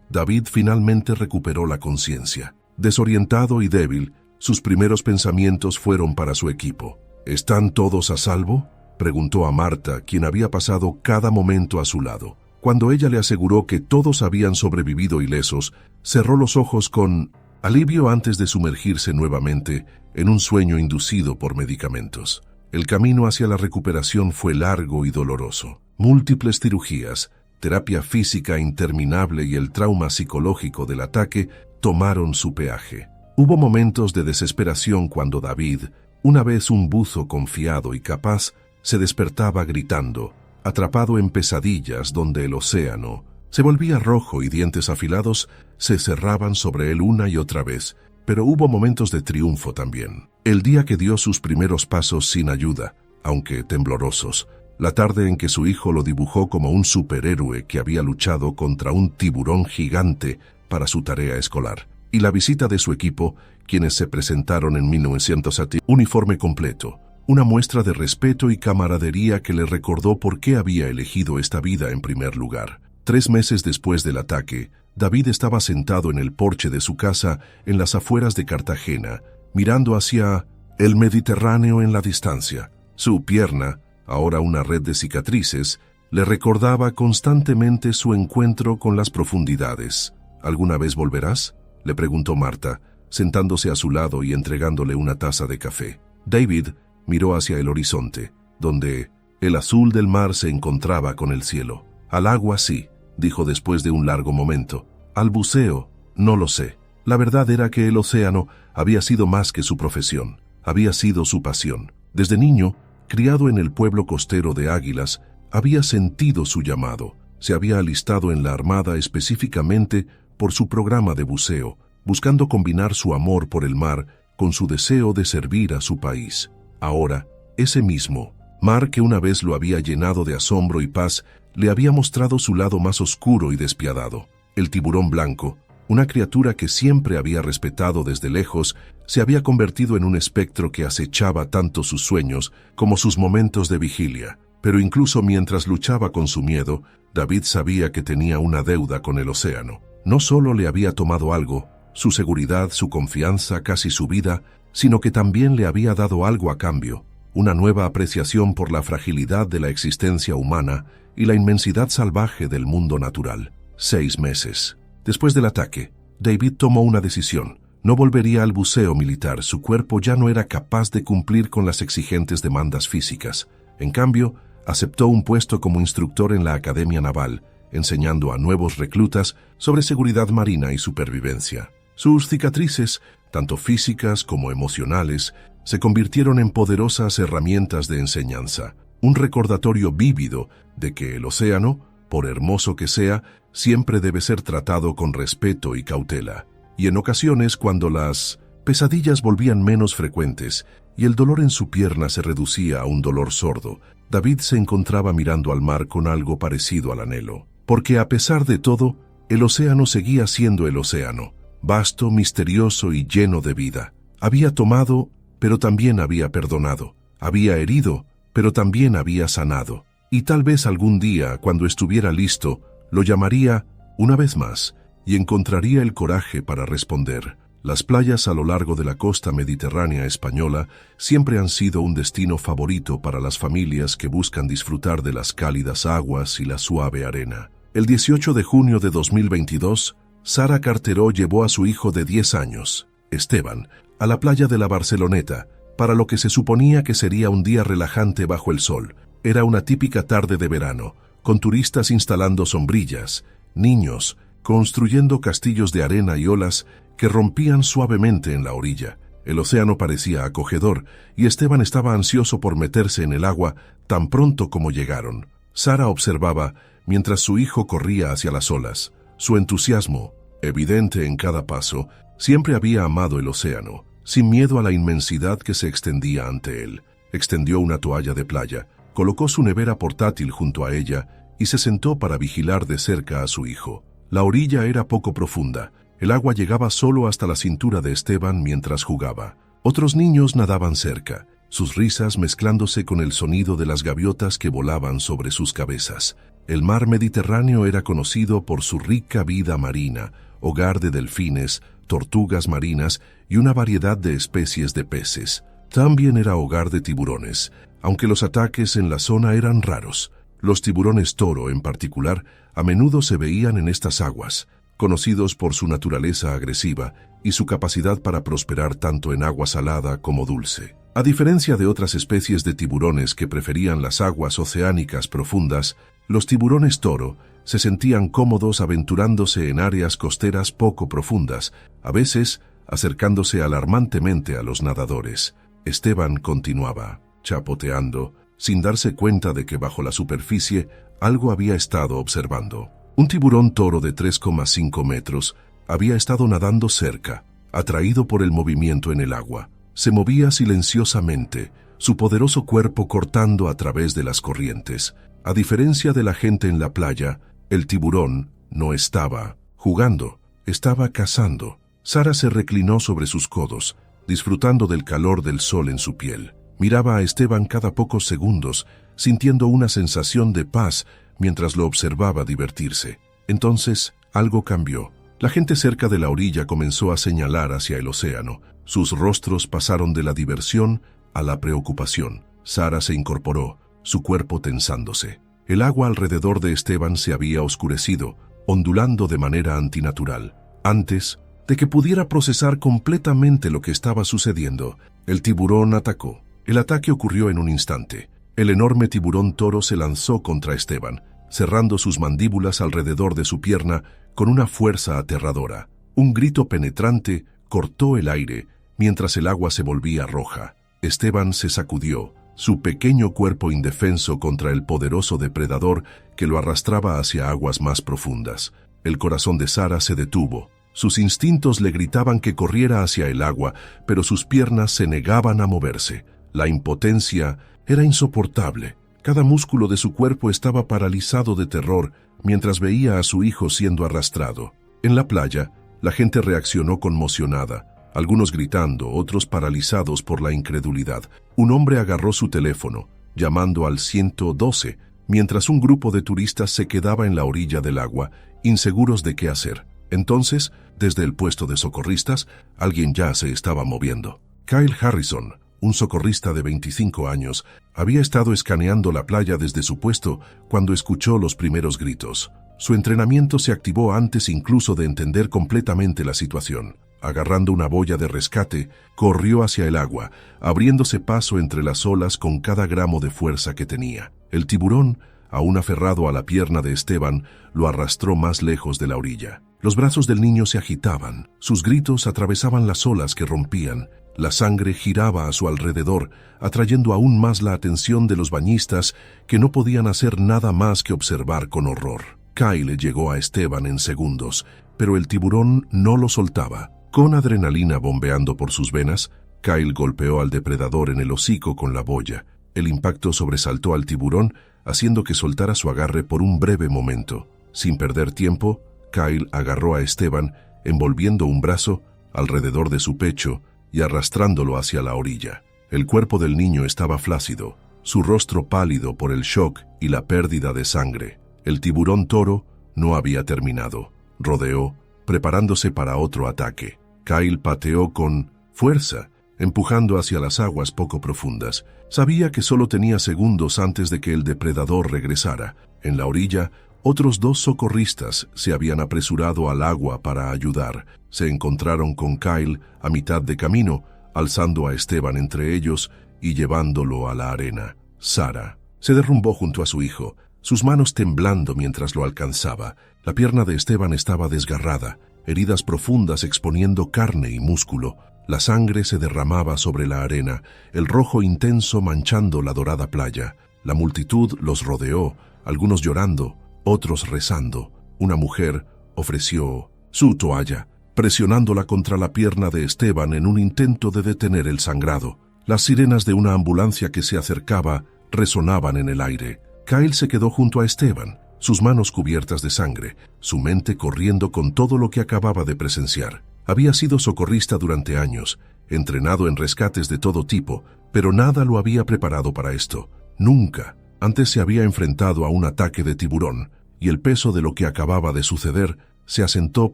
S1: David finalmente recuperó la conciencia. Desorientado y débil, sus primeros pensamientos fueron para su equipo. ¿Están todos a salvo?, preguntó a Marta, quien había pasado cada momento a su lado. Cuando ella le aseguró que todos habían sobrevivido ilesos, cerró los ojos con alivio antes de sumergirse nuevamente en un sueño inducido por medicamentos. El camino hacia la recuperación fue largo y doloroso. Múltiples cirugías, terapia física interminable y el trauma psicológico del ataque tomaron su peaje. Hubo momentos de desesperación cuando David, una vez un buzo confiado y capaz, se despertaba gritando, atrapado en pesadillas donde el océano se volvía rojo y dientes afilados se cerraban sobre él una y otra vez, pero hubo momentos de triunfo también. El día que dio sus primeros pasos sin ayuda, aunque temblorosos, la tarde en que su hijo lo dibujó como un superhéroe que había luchado contra un tiburón gigante para su tarea escolar, y la visita de su equipo, quienes se presentaron en 1970, uniforme completo, una muestra de respeto y camaradería que le recordó por qué había elegido esta vida en primer lugar. 3 meses después del ataque, David estaba sentado en el porche de su casa en las afueras de Cartagena, mirando hacia el Mediterráneo en la distancia. Su pierna, ahora una red de cicatrices, le recordaba constantemente su encuentro con las profundidades. ¿Alguna vez volverás?, le preguntó Marta, sentándose a su lado y entregándole una taza de café. David miró hacia el horizonte, donde El azul del mar se encontraba con el cielo. Al agua sí, dijo después de un largo momento. Al buceo, no lo sé. La verdad era que el océano había sido más que su profesión, había sido su pasión. Desde niño, criado en el pueblo costero de Águilas, había sentido su llamado. Se había alistado en la armada específicamente por su programa de buceo, buscando combinar su amor por el mar con su deseo de servir a su país. Ahora, ese mismo mar que una vez lo había llenado de asombro y paz, le había mostrado su lado más oscuro y despiadado. El tiburón blanco, una criatura que siempre había respetado desde lejos, se había convertido en un espectro que acechaba tanto sus sueños como sus momentos de vigilia. Pero incluso mientras luchaba con su miedo, David sabía que tenía una deuda con el océano. No solo le había tomado algo, su seguridad, su confianza, casi su vida, sino que también le había dado algo a cambio, una nueva apreciación por la fragilidad de la existencia humana y la inmensidad salvaje del mundo natural. 6 meses. Después del ataque, David tomó una decisión. No volvería al buceo militar, su cuerpo ya no era capaz de cumplir con las exigentes demandas físicas. En cambio, aceptó un puesto como instructor en la Academia Naval, enseñando a nuevos reclutas sobre seguridad marina y supervivencia. Sus cicatrices, tanto físicas como emocionales, se convirtieron en poderosas herramientas de enseñanza, un recordatorio vívido de que el océano, por hermoso que sea, siempre debe ser tratado con respeto y cautela. Y en ocasiones, cuando las pesadillas volvían menos frecuentes y el dolor en su pierna se reducía a un dolor sordo, David se encontraba mirando al mar con algo parecido al anhelo. Porque a pesar de todo, el océano seguía siendo el océano, vasto, misterioso y lleno de vida. Había tomado, pero también había perdonado. Había herido, pero también había sanado. Y tal vez algún día, cuando estuviera listo, lo llamaría una vez más y encontraría el coraje para responder. Las playas a lo largo de la costa mediterránea española siempre han sido un destino favorito para las familias que buscan disfrutar de las cálidas aguas y la suave arena. El 18 de junio de 2022, Sara Carteró llevó a su hijo de 10 años, Esteban, a la playa de la Barceloneta, para lo que se suponía que sería un día relajante bajo el sol. Era una típica tarde de verano, con turistas instalando sombrillas, niños construyendo castillos de arena y olas que rompían suavemente en la orilla. El océano parecía acogedor y Esteban estaba ansioso por meterse en el agua tan pronto como llegaron. Sara observaba mientras su hijo corría hacia las olas. Su entusiasmo, evidente en cada paso, siempre había amado el océano, sin miedo a la inmensidad que se extendía ante él. Extendió una toalla de playa, colocó su nevera portátil junto a ella y se sentó para vigilar de cerca a su hijo. La orilla era poco profunda. El agua llegaba solo hasta la cintura de Esteban mientras jugaba. Otros niños nadaban cerca, sus risas mezclándose con el sonido de las gaviotas que volaban sobre sus cabezas. El mar Mediterráneo era conocido por su rica vida marina, hogar de delfines, tortugas marinas y una variedad de especies de peces. También era hogar de tiburones, aunque los ataques en la zona eran raros. Los tiburones toro, en particular, a menudo se veían en estas aguas, conocidos por su naturaleza agresiva y su capacidad para prosperar tanto en agua salada como dulce. A diferencia de otras especies de tiburones que preferían las aguas oceánicas profundas, los tiburones toro se sentían cómodos aventurándose en áreas costeras poco profundas, a veces acercándose alarmantemente a los nadadores. Esteban continuaba, chapoteando, sin darse cuenta de que bajo la superficie algo había estado observando. Un tiburón toro de 3,5 metros había estado nadando cerca, atraído por el movimiento en el agua. Se movía silenciosamente, su poderoso cuerpo cortando a través de las corrientes. A diferencia de la gente en la playa, el tiburón no estaba jugando, estaba cazando. Sara se reclinó sobre sus codos, disfrutando del calor del sol en su piel. Miraba a Esteban cada pocos segundos, sintiendo una sensación de paz mientras lo observaba divertirse. Entonces, algo cambió. La gente cerca de la orilla comenzó a señalar hacia el océano. Sus rostros pasaron de la diversión a la preocupación. Sara se incorporó, su cuerpo tensándose. El agua alrededor de Esteban se había oscurecido, ondulando de manera antinatural. Antes de que pudiera procesar completamente lo que estaba sucediendo, el tiburón atacó. El ataque ocurrió en un instante. El enorme tiburón toro se lanzó contra Esteban, cerrando sus mandíbulas alrededor de su pierna con una fuerza aterradora. Un grito penetrante cortó el aire mientras el agua se volvía roja. Esteban se sacudió, su pequeño cuerpo indefenso contra el poderoso depredador que lo arrastraba hacia aguas más profundas. El corazón de Sara se detuvo. Sus instintos le gritaban que corriera hacia el agua, pero sus piernas se negaban a moverse. La impotencia era insoportable. Cada músculo de su cuerpo estaba paralizado de terror mientras veía a su hijo siendo arrastrado. En la playa, la gente reaccionó conmocionada, algunos gritando, otros paralizados por la incredulidad. Un hombre agarró su teléfono, llamando al 112, mientras un grupo de turistas se quedaba en la orilla del agua, inseguros de qué hacer. Entonces, desde el puesto de socorristas, alguien ya se estaba moviendo. Kyle Harrison, un socorrista de 25 años, había estado escaneando la playa desde su puesto cuando escuchó los primeros gritos. Su entrenamiento se activó antes incluso de entender completamente la situación. Agarrando una boya de rescate, corrió hacia el agua, abriéndose paso entre las olas con cada gramo de fuerza que tenía. El tiburón, aún aferrado a la pierna de Esteban, lo arrastró más lejos de la orilla. Los brazos del niño se agitaban, sus gritos atravesaban las olas que rompían. La sangre giraba a su alrededor, atrayendo aún más la atención de los bañistas que no podían hacer nada más que observar con horror. Kyle llegó a Esteban en segundos, pero el tiburón no lo soltaba. Con adrenalina bombeando por sus venas, Kyle golpeó al depredador en el hocico con la boya. El impacto sobresaltó al tiburón, haciendo que soltara su agarre por un breve momento. Sin perder tiempo, Kyle agarró a Esteban, envolviendo un brazo alrededor de su pecho y arrastrándolo hacia la orilla. El cuerpo del niño estaba flácido, su rostro pálido por el shock y la pérdida de sangre. El tiburón toro no había terminado. Rodeó, preparándose para otro ataque. Kyle pateó con fuerza, empujando hacia las aguas poco profundas. Sabía que solo tenía segundos antes de que el depredador regresara. En la orilla, otros dos socorristas se habían apresurado al agua para ayudar. Se encontraron con Kyle a mitad de camino, alzando a Esteban entre ellos y llevándolo a la arena. Sara se derrumbó junto a su hijo, sus manos temblando mientras lo alcanzaba. La pierna de Esteban estaba desgarrada, heridas profundas exponiendo carne y músculo. La sangre se derramaba sobre la arena, el rojo intenso manchando la dorada playa. La multitud los rodeó, algunos llorando, otros rezando. Una mujer ofreció su toalla, presionándola contra la pierna de Esteban en un intento de detener el sangrado. Las sirenas de una ambulancia que se acercaba resonaban en el aire. Kyle se quedó junto a Esteban, sus manos cubiertas de sangre, su mente corriendo con todo lo que acababa de presenciar. Había sido socorrista durante años, entrenado en rescates de todo tipo, pero nada lo había preparado para esto. Nunca antes se había enfrentado a un ataque de tiburón, y el peso de lo que acababa de suceder se asentó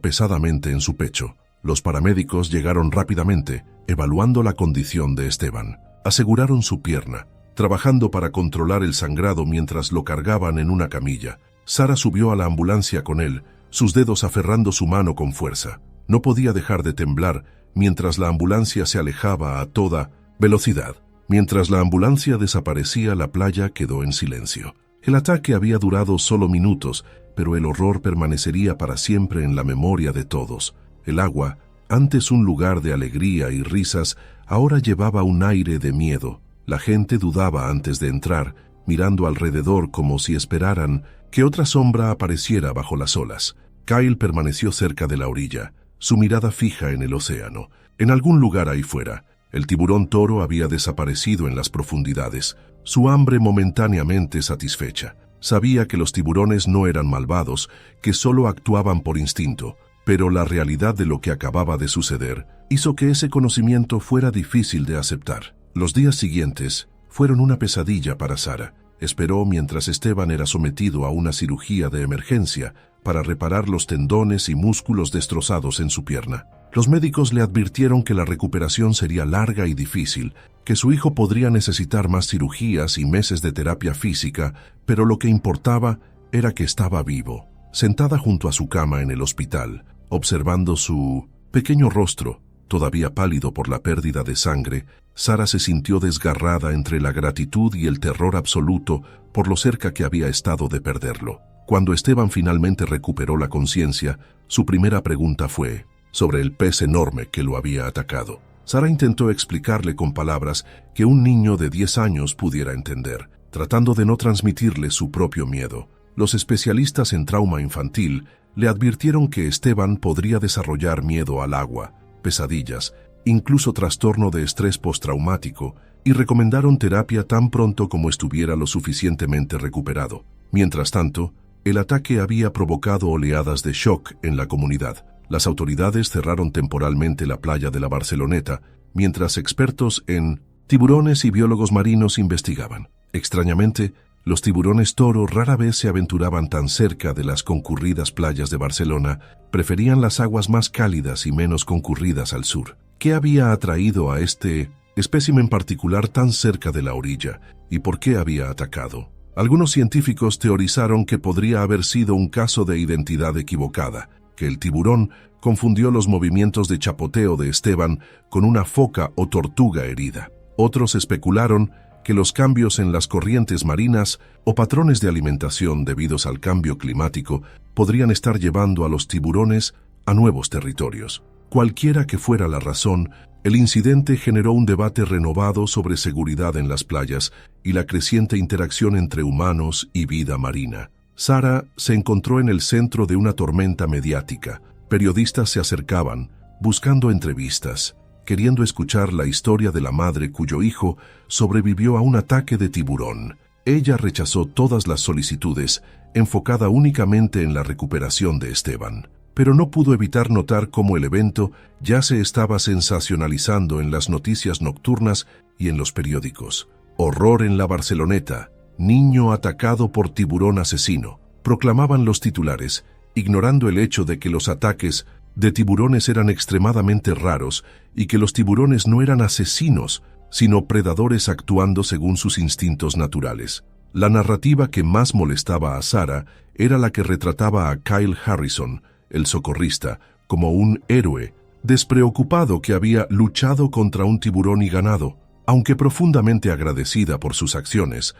S1: pesadamente en su pecho. Los paramédicos llegaron rápidamente, evaluando la condición de Esteban. Aseguraron su pierna, trabajando para controlar el sangrado mientras lo cargaban en una camilla. Sara subió a la ambulancia con él, sus dedos aferrando su mano con fuerza. No podía dejar de temblar mientras la ambulancia se alejaba a toda velocidad. Mientras la ambulancia desaparecía, la playa quedó en silencio. El ataque había durado solo minutos, pero el horror permanecería para siempre en la memoria de todos. El agua, antes un lugar de alegría y risas, ahora llevaba un aire de miedo. La gente dudaba antes de entrar, mirando alrededor como si esperaran que otra sombra apareciera bajo las olas. Kyle permaneció cerca de la orilla, su mirada fija en el océano. En algún lugar ahí fuera, el tiburón toro había desaparecido en las profundidades, su hambre momentáneamente satisfecha. Sabía que los tiburones no eran malvados, que solo actuaban por instinto, pero la realidad de lo que acababa de suceder hizo que ese conocimiento fuera difícil de aceptar. Los días siguientes fueron una pesadilla para Sara. Esperó mientras Esteban era sometido a una cirugía de emergencia para reparar los tendones y músculos destrozados en su pierna. Los médicos le advirtieron que la recuperación sería larga y difícil, que su hijo podría necesitar más cirugías y meses de terapia física, pero lo que importaba era que estaba vivo. Sentada junto a su cama en el hospital, observando su pequeño rostro, Todavía pálido por la pérdida de sangre, Sara se sintió desgarrada entre la gratitud y el terror absoluto por lo cerca que había estado de perderlo. Cuando Esteban finalmente recuperó la conciencia, su primera pregunta fue sobre el pez enorme que lo había atacado. Sara intentó explicarle con palabras que un niño de 10 años pudiera entender, tratando de no transmitirle su propio miedo. Los especialistas en trauma infantil le advirtieron que Esteban podría desarrollar miedo al agua, pesadillas, incluso trastorno de estrés postraumático, y recomendaron terapia tan pronto como estuviera lo suficientemente recuperado. Mientras tanto, el ataque había provocado oleadas de shock en la comunidad. Las autoridades cerraron temporalmente la playa de la Barceloneta, mientras expertos en tiburones y biólogos marinos investigaban. Extrañamente, los tiburones toro rara vez se aventuraban tan cerca de las concurridas playas de Barcelona, preferían las aguas más cálidas y menos concurridas al sur. ¿Qué había atraído a este espécimen particular tan cerca de la orilla y por qué había atacado? Algunos científicos teorizaron que podría haber sido un caso de identidad equivocada, que el tiburón confundió los movimientos de chapoteo de Esteban con una foca o tortuga herida. Otros especularon que los cambios en las corrientes marinas o patrones de alimentación debidos al cambio climático podrían estar llevando a los tiburones a nuevos territorios. Cualquiera que fuera la razón, el incidente generó un debate renovado sobre seguridad en las playas y la creciente interacción entre humanos y vida marina. Sara se encontró en el centro de una tormenta mediática. Periodistas se acercaban, buscando entrevistas, queriendo escuchar la historia de la madre cuyo hijo sobrevivió a un ataque de tiburón. Ella rechazó todas las solicitudes, enfocada únicamente en la recuperación de Esteban. Pero no pudo evitar notar cómo el evento ya se estaba sensacionalizando en las noticias nocturnas y en los periódicos. Horror en la Barceloneta, niño atacado por tiburón asesino, proclamaban los titulares, ignorando el hecho de que los ataques de tiburones eran extremadamente raros y que los tiburones no eran asesinos, sino predadores actuando según sus instintos naturales. La narrativa que más molestaba a Sara era la que retrataba a Kyle Harrison, el socorrista, como un héroe, despreocupado que había luchado contra un tiburón y ganado. Aunque profundamente agradecida por sus acciones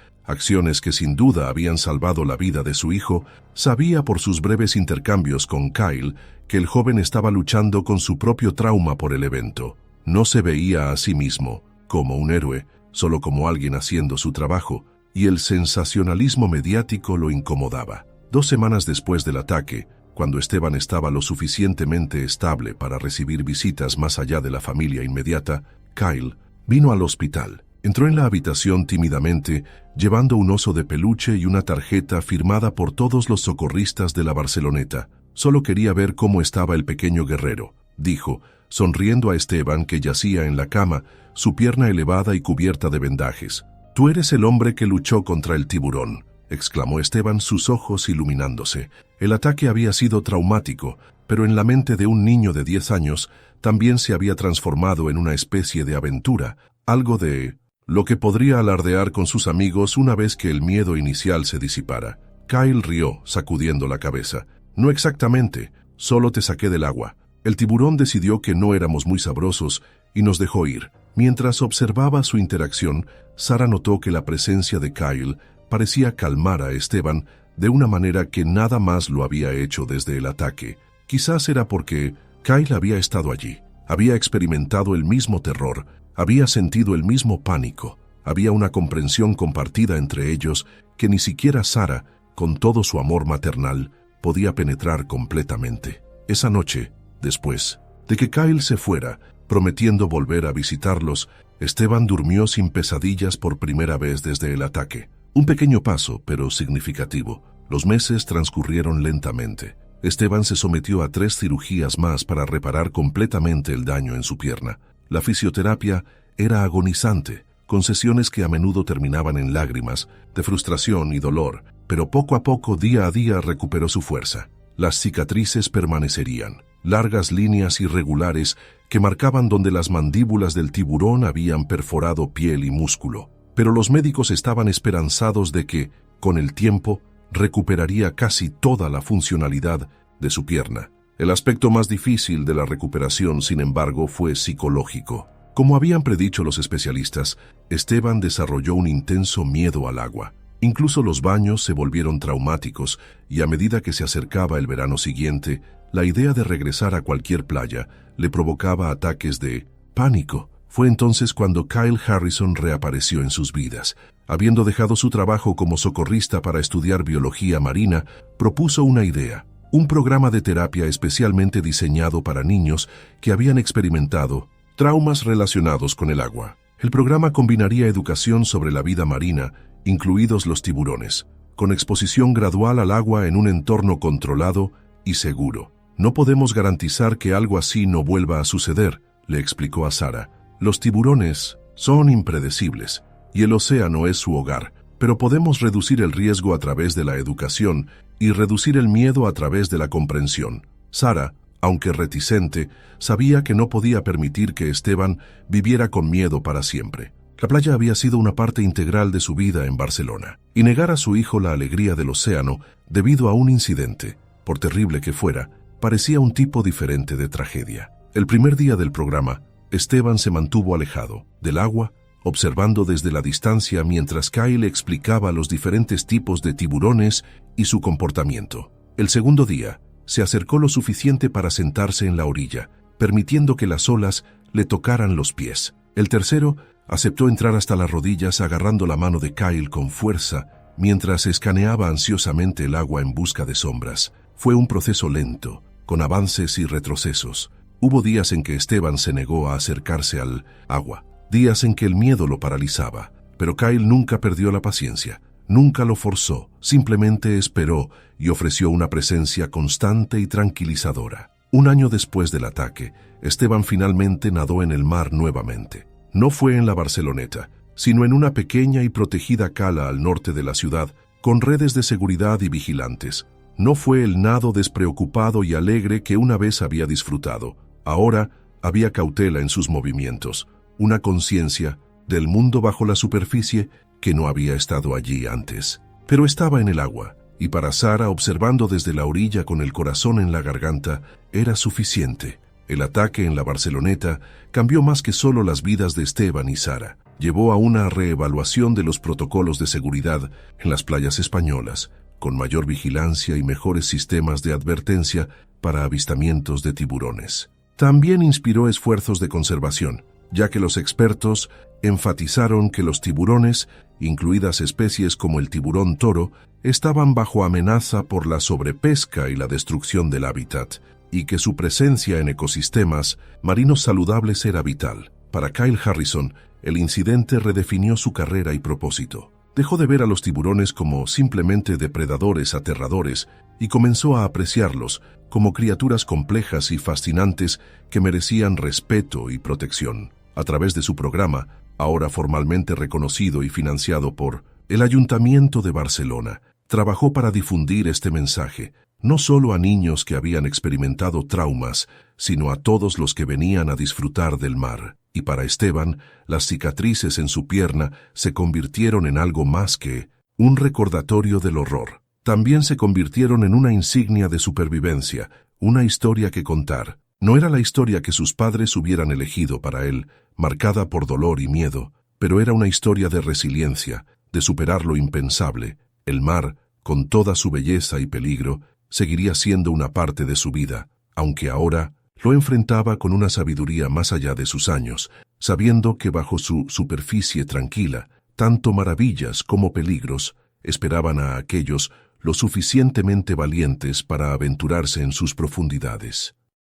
S1: que sin duda habían salvado la vida de su hijo, sabía por sus breves intercambios con Kyle que el joven estaba luchando con su propio trauma por el evento. No se veía a sí mismo como un héroe, solo como alguien haciendo su trabajo, y el sensacionalismo mediático lo incomodaba. 2 semanas después del ataque, cuando Esteban estaba lo suficientemente estable para recibir visitas más allá de la familia inmediata, Kyle vino al hospital. Entró en la habitación tímidamente, llevando un oso de peluche y una tarjeta firmada por todos los socorristas de la Barceloneta. Solo quería ver cómo estaba el pequeño guerrero, dijo, sonriendo a Esteban que yacía en la cama, su pierna elevada y cubierta de vendajes. «Tú eres el hombre que luchó contra el tiburón», exclamó Esteban, sus ojos iluminándose. El ataque había sido traumático, pero en la mente de un niño de 10 años también se había transformado en una especie de aventura, algo de lo que podría alardear con sus amigos una vez que el miedo inicial se disipara. Kyle rió, sacudiendo la cabeza. «No exactamente, solo te saqué del agua. El tiburón decidió que no éramos muy sabrosos y nos dejó ir». Mientras observaba su interacción, Sara notó que la presencia de Kyle parecía calmar a Esteban de una manera que nada más lo había hecho desde el ataque. Quizás era porque Kyle había estado allí, había experimentado el mismo terror, había sentido el mismo pánico, había una comprensión compartida entre ellos que ni siquiera Sara, con todo su amor maternal, podía penetrar completamente. Esa noche, después de que Kyle se fuera, prometiendo volver a visitarlos, Esteban durmió sin pesadillas por primera vez desde el ataque. Un pequeño paso, pero significativo. Los meses transcurrieron lentamente. Esteban se sometió a 3 cirugías más para reparar completamente el daño en su pierna. La fisioterapia era agonizante, con sesiones que a menudo terminaban en lágrimas, de frustración y dolor, pero poco a poco, día a día, recuperó su fuerza. Las cicatrices permanecerían, largas líneas irregulares que marcaban donde las mandíbulas del tiburón habían perforado piel y músculo. Pero los médicos estaban esperanzados de que, con el tiempo, recuperaría casi toda la funcionalidad de su pierna. El aspecto más difícil de la recuperación, sin embargo, fue psicológico. Como habían predicho los especialistas, Esteban desarrolló un intenso miedo al agua. Incluso los baños se volvieron traumáticos y a medida que se acercaba el verano siguiente, la idea de regresar a cualquier playa le provocaba ataques de pánico. Fue entonces cuando Kyle Harrison reapareció en sus vidas. Habiendo dejado su trabajo como socorrista para estudiar biología marina, propuso una idea: un programa de terapia especialmente diseñado para niños que habían experimentado traumas relacionados con el agua. El programa combinaría educación sobre la vida marina, incluidos los tiburones, con exposición gradual al agua en un entorno controlado y seguro. No podemos garantizar que algo así no vuelva a suceder, le explicó a Sarah. Los tiburones son impredecibles y el océano es su hogar, pero podemos reducir el riesgo a través de la educación y reducir el miedo a través de la comprensión. Sarah, aunque reticente, sabía que no podía permitir que Esteban viviera con miedo para siempre. La playa había sido una parte integral de su vida en Barcelona, y negar a su hijo la alegría del océano debido a un incidente, por terrible que fuera, parecía un tipo diferente de tragedia. El primer día del programa, Esteban se mantuvo alejado del agua, observando desde la distancia mientras Kyle explicaba los diferentes tipos de tiburones y su comportamiento. El segundo día, se acercó lo suficiente para sentarse en la orilla, permitiendo que las olas le tocaran los pies. El tercero, aceptó entrar hasta las rodillas agarrando la mano de Kyle con fuerza, mientras escaneaba ansiosamente el agua en busca de sombras. Fue un proceso lento, con avances y retrocesos. Hubo días en que Esteban se negó a acercarse al agua, días en que el miedo lo paralizaba, pero Kyle nunca perdió la paciencia, nunca lo forzó, simplemente esperó y ofreció una presencia constante y tranquilizadora. Un año después del ataque, Esteban finalmente nadó en el mar nuevamente. No fue en la Barceloneta, sino en una pequeña y protegida cala al norte de la ciudad, con redes de seguridad y vigilantes. No fue el nado despreocupado y alegre que una vez había disfrutado. Ahora había cautela en sus movimientos, una conciencia del mundo bajo la superficie que no había estado allí antes. Pero estaba en el agua, y para Sarah, observando desde la orilla con el corazón en la garganta, era suficiente. El ataque en la Barceloneta cambió más que solo las vidas de Esteban y Sarah. Llevó a una reevaluación de los protocolos de seguridad en las playas españolas, con mayor vigilancia y mejores sistemas de advertencia para avistamientos de tiburones. También inspiró esfuerzos de conservación, ya que los expertos enfatizaron que los tiburones, incluidas especies como el tiburón toro, estaban bajo amenaza por la sobrepesca y la destrucción del hábitat, y que su presencia en ecosistemas marinos saludables era vital. Para Kyle Harrison, el incidente redefinió su carrera y propósito. Dejó de ver a los tiburones como simplemente depredadores aterradores y comenzó a apreciarlos como criaturas complejas y fascinantes que merecían respeto y protección. A través de su programa, ahora formalmente reconocido y financiado por el Ayuntamiento de Barcelona, trabajó para difundir este mensaje, no solo a niños que habían experimentado traumas, sino a todos los que venían a disfrutar del mar. Y para Esteban, las cicatrices en su pierna se convirtieron en algo más que un recordatorio del horror. También se convirtieron en una insignia de supervivencia, una historia que contar. No era la historia que sus padres hubieran elegido para él, marcada por dolor y miedo, pero era una historia de resiliencia, de superar lo impensable. El mar, con toda su belleza y peligro, seguiría siendo una parte de su vida, aunque ahora lo enfrentaba con una sabiduría más allá de sus años, sabiendo que bajo su superficie tranquila, tanto maravillas como peligros esperaban a aquellos lo suficientemente valientes para aventurarse en sus profundidades.